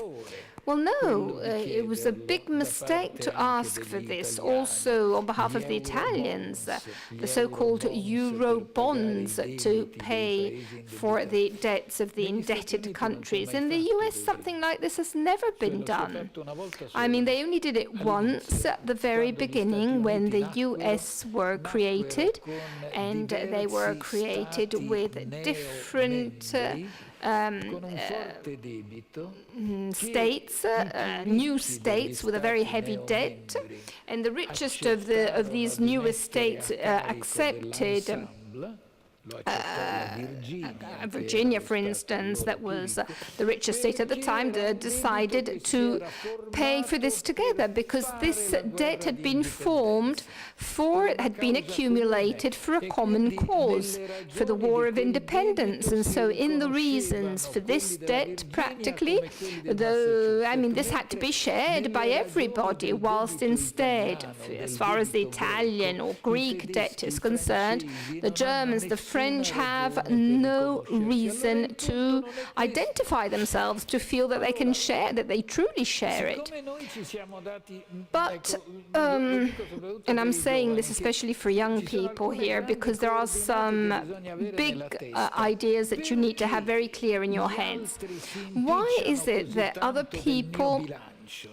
Well, no, it was a big mistake to ask for this. Also, on behalf of the Italians, the so-called Euro bonds to pay for the debts of the indebted countries. In the US, something like this has never been done. I mean, they only did it once at the very beginning when the US were created, and they were created with different states, new states with a very heavy debt, and the richest of these newest states accepted Virginia, for instance, that was the richest state at the time, decided to pay for this together because this debt had been had been accumulated for a common cause, for the War of Independence. And so in the reasons for this debt, practically, this had to be shared by everybody, whilst instead, as far as the Italian or Greek debt is concerned, the Germans, the French have no reason to identify themselves, to feel that they can share, that they truly share it. But, and I'm saying this especially for young people here, because there are some big ideas that you need to have very clear in your heads. Why is it that other people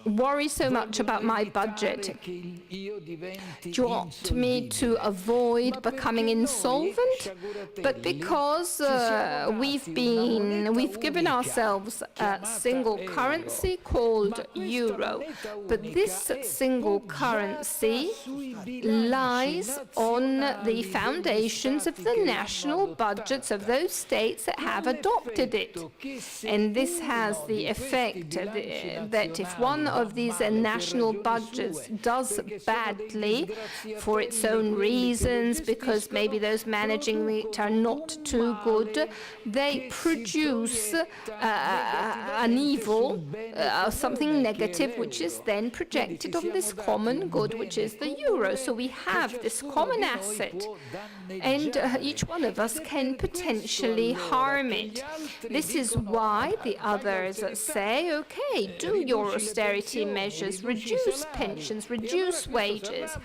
worry so much about my budget? Do you want me to avoid becoming insolvent? But because we've given ourselves a single currency called euro, but this single currency lies on the foundations of the national budgets of those states that have adopted it. And this has the effect that if one of these national budgets does badly for its own reasons, because maybe those managing it are not too good, they produce an evil, something negative, which is then projected on this common good, which is the euro. So we have this common asset, and each one of us can potentially harm it. This is why the others say, okay, do your austerity measures, reduce pensions, reduce wages.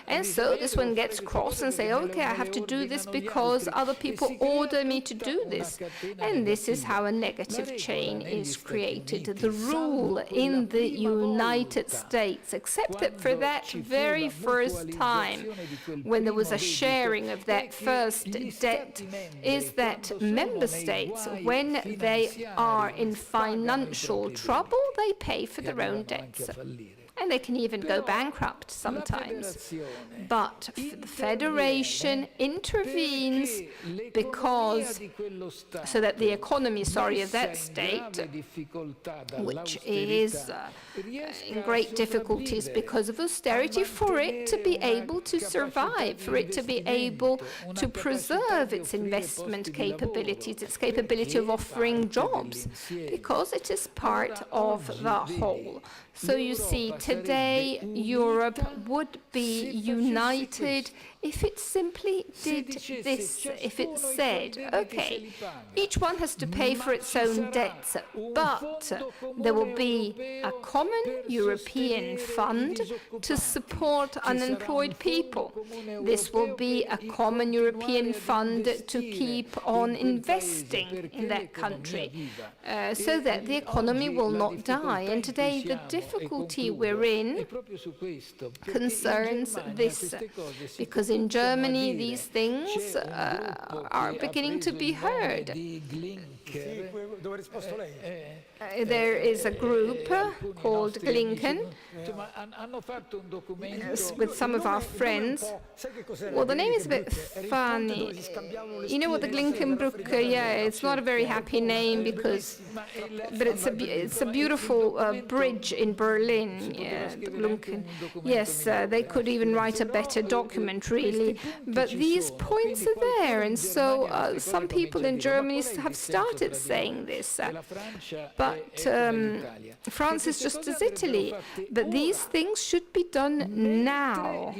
And so this one gets cross and say, okay, I have to do this because other people order me to do this. And this is how a negative chain is created. The rule in the United States, except that for that very first time, when there was a sharing of that first debt, is that member states, when they are in financial trouble, they pay for their own debts. And they can even go bankrupt sometimes. But the federation intervenes because, so that the economy, of that state, which is in great difficulties because of austerity, for it to be able to survive, for it to be able to preserve its investment capabilities, its capability of offering jobs, because it is part of the whole. So you see, today Europe would be united if it simply did this, if it said, okay, each one has to pay for its own debts, but there will be a common European fund to support unemployed people. This will be a common European fund to keep on investing in that country, so that the economy will not die. And today the difficulty we're in concerns this, because in Germany these things are beginning to be heard. There is a group called Glinken with some of our friends. Well, the name is a bit funny. You know what, the Glinkenbrücke? Yeah, it's not a very happy name because, but it's a beautiful bridge in Berlin. Yeah, the Glinken. Yes, they could even write a better document, really. But these points are there, and so some people in Germany have started saying this. But France is just as Italy. But these things should be done now,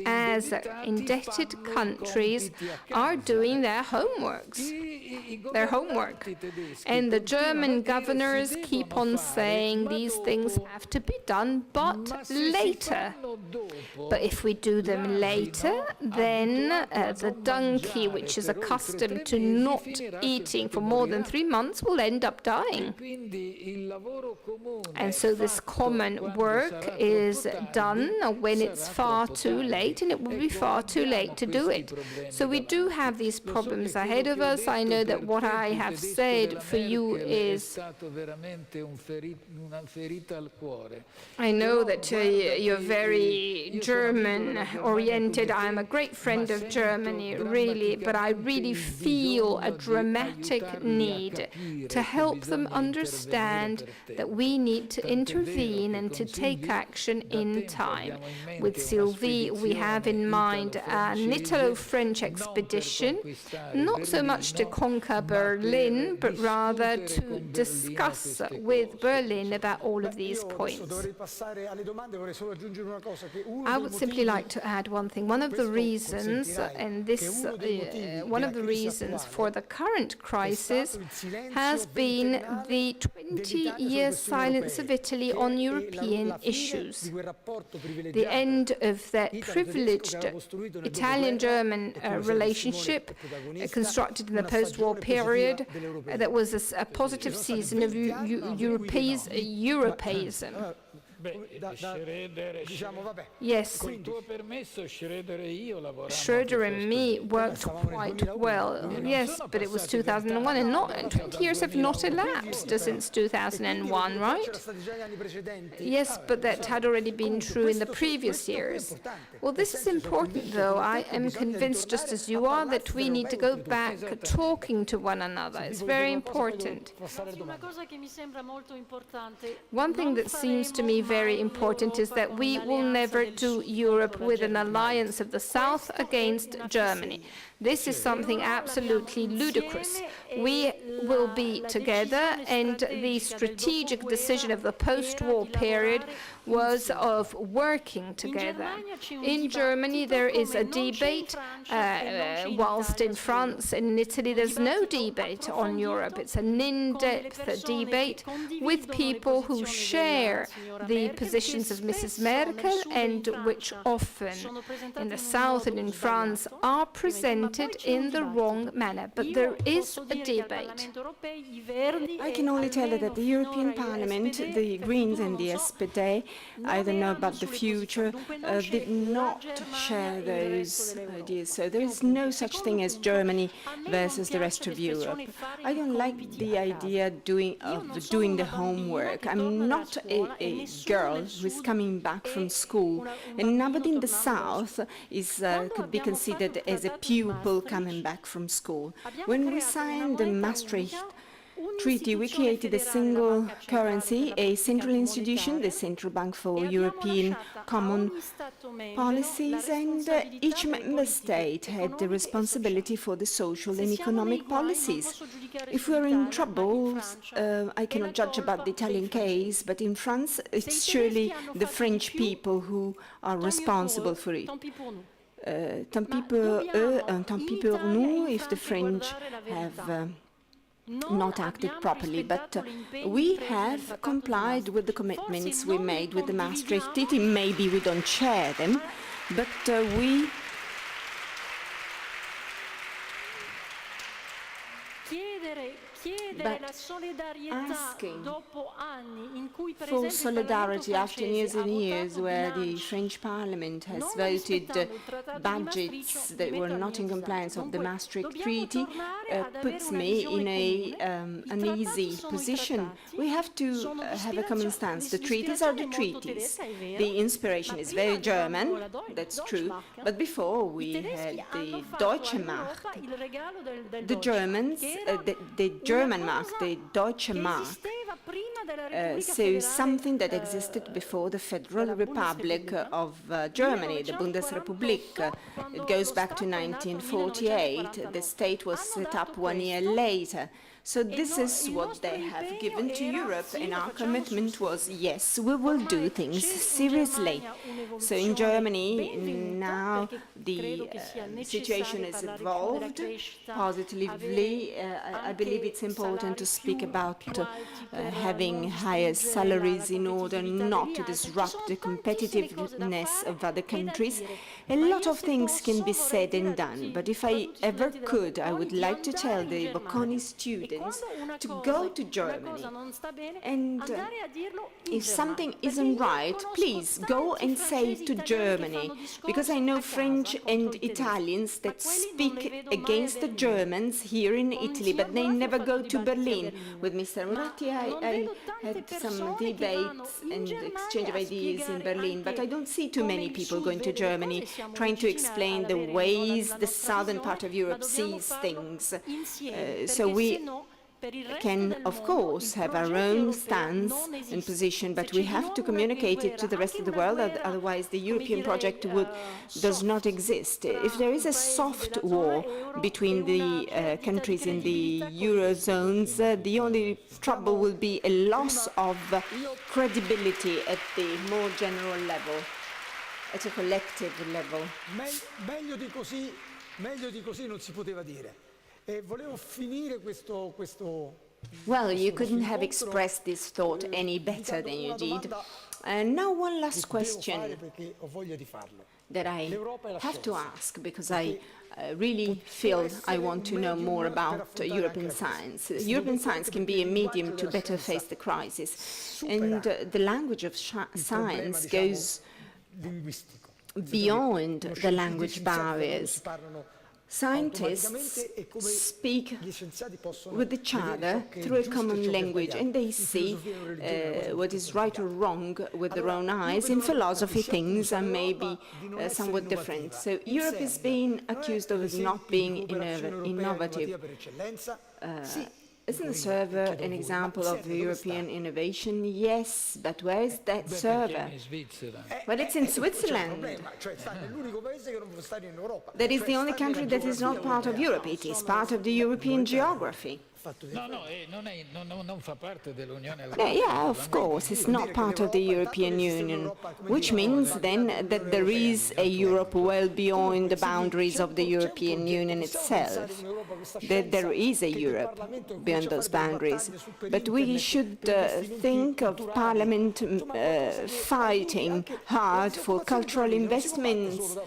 as indebted countries are doing their homework. And the German governors keep on saying these things have to be done, but later. But if we do them later, then the donkey, which is accustomed to not eating for more than 3 months, will end up dying. And so this common work is done when it's far too late, and it will be far too late to do it. So we do have these problems ahead of us. I know that what I have said for you is, I know that you're very German-oriented. I'm a great friend of Germany, really, but I really feel a dramatic need to help them understand that we need to intervene and to take action in time. With Sylvie, we have in mind an Italo-French expedition, not so much to conquer Berlin, but rather to discuss with Berlin about all of these points. I would simply like to add one thing. One of the reasons, one of the reasons for the current crisis has been the 20-year silence of Italy on European issues. The end of that privileged Italian-German relationship constructed in the post-war period that was a positive season of Europeism. Yes, Schroeder and me worked quite well. Yes, but it was 2001, and 20 years have not elapsed since 2001, right? Yes, but that had already been true in the previous years. Well, this is important, though. I am convinced, just as you are, that we need to go back talking to one another. It's very important. One thing that seems to me very important is that we will never do Europe with an alliance of the South against Germany. This is something absolutely ludicrous. We will be together, and the strategic decision of the post-war period was of working together. In Germany, there is a debate, whilst in France and in Italy, there's no debate on Europe. It's an in-depth debate with people who share the positions of Mrs. Merkel, and which often in the South and in France are presented in the wrong manner. But there is a debate. I can only tell you that the European Parliament, the Greens and the SPD, I don't know about the future, did not share those ideas. So there is no such thing as Germany versus the rest of Europe. I don't like the idea of doing the homework. I'm not a girl who is coming back from school, and nobody in the South could be considered as a pupil coming back from school. When we signed the Maastricht treaty, we created a single currency, a central institution, the Central Bank for European Common Policies, and each member state had the responsibility for the social and economic policies. If we're in trouble, I cannot judge about the Italian case, but in France, it's surely the French people who are responsible for it. Tant pis pour eux, tant pis pour nous, if the French have not acted properly, but we have complied with the commitments we made with the Maastricht Treaty. Maybe we don't share them, but we asking for solidarity after years and years where the French Parliament has voted budgets that were not in compliance of the Maastricht Treaty puts me in an uneasy position. We have to have a common stance. The treaties are the treaties. The inspiration is very German, that's true, but before we had the Deutsche Mark, the Germans, the German Mark, the Deutsche Mark, so something that existed before the Federal Republic of Germany, the Bundesrepublik. It goes back to 1948. The state was set up 1 year later. So this is what they have given to Europe, and our commitment was, yes, we will do things seriously. So in Germany, now the situation has evolved positively. I believe it's important to speak about having higher salaries in order not to disrupt the competitiveness of other countries. A lot of things can be said and done, but if I ever could, I would like to tell the Bocconi students to go to Germany, and if something isn't right, please go and say to Germany, because I know French and Italians that speak against the Germans here in Italy, but they never go to Berlin. With Mr. Moratti, I had some debates and exchange of ideas in Berlin, but I don't see too many people going to Germany trying to explain the ways the southern part of Europe sees things. So we can, of course, have our own stance and position, but we have to communicate it to the rest of the world, otherwise the European project does not exist. If there is a soft war between the countries in the Eurozones, the only trouble will be a loss of credibility at the more general level, at a collective level. Meglio di così non si poteva dire. Volevo finire questo. Well, you couldn't have expressed this thought any better than you did. And now one last question that I have to ask, because I really feel I want to know more about European science. European science can be a medium to better face the crisis. And the language of science goes beyond the language barriers. Scientists speak with each other through a common language, and they see what is right or wrong with their own eyes. In philosophy, things are maybe somewhat different. So Europe is being accused of not being innovative. Isn't the server an example of European innovation? Yes, but where is that server? Well, it's in Switzerland. That is the only country that is not part of Europe. It is part of the European geography. Yeah, of course, it's not part of the European Union, which means then that there is a Europe well beyond the boundaries of the European Union itself, that there is a Europe beyond those boundaries. But we should think of Parliament fighting hard for cultural investments.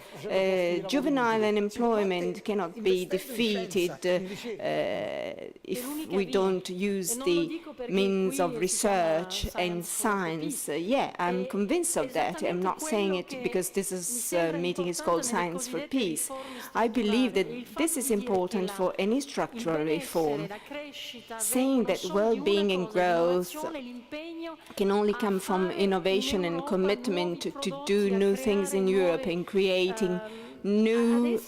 Juvenile unemployment cannot be defeated if we don't use the means of research and science. Yeah, I'm convinced of that. I'm not saying it because this meeting is called Science for Peace. I believe that this is important for any structural reform. Saying that well-being and growth can only come from innovation and commitment to do new things in Europe and creating new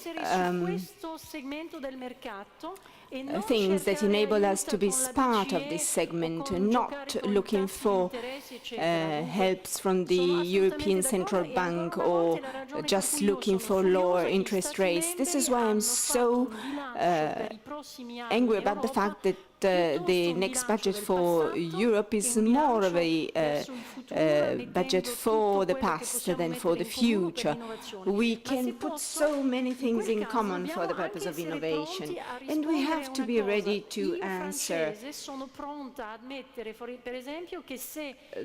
things that enable us to be part of this segment, not looking for helps from the European Central Bank or just looking for lower interest rates. This is why I'm so angry about the fact that the next budget for Europe is more of a budget for the past than for the future. We can put so many things in common for the purpose of innovation, and we have to be ready to answer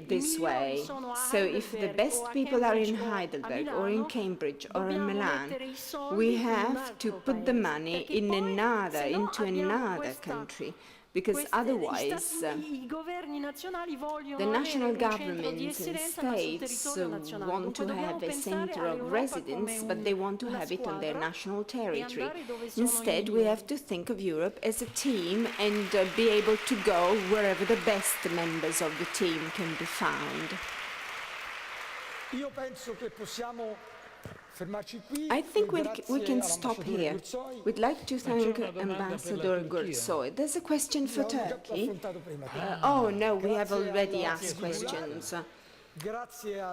this way. So if the best people are in Heidelberg or in Cambridge or in Milan, we have to put the money in into another country, because otherwise the national governments and states want to have a center of residence, but they want to have it on their national territory. Instead, we have to think of Europe as a team and be able to go wherever the best members of the team can be found. I think we can stop here. We'd like to thank Ambassador Gursoy. There's a question for Turkey. Oh, no, we have already asked questions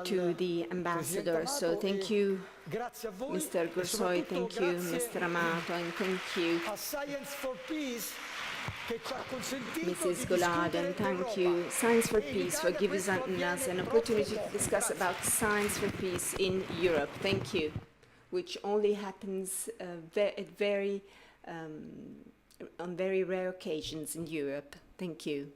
to the ambassador. So thank you, Mr. Gursoy, thank you, Mr. Amato, and thank you, Mrs. Goulard, and thank you, Science for Peace, for giving us an opportunity to discuss about Science for Peace in Europe. Thank you, which only happens on very rare occasions in Europe. Thank you.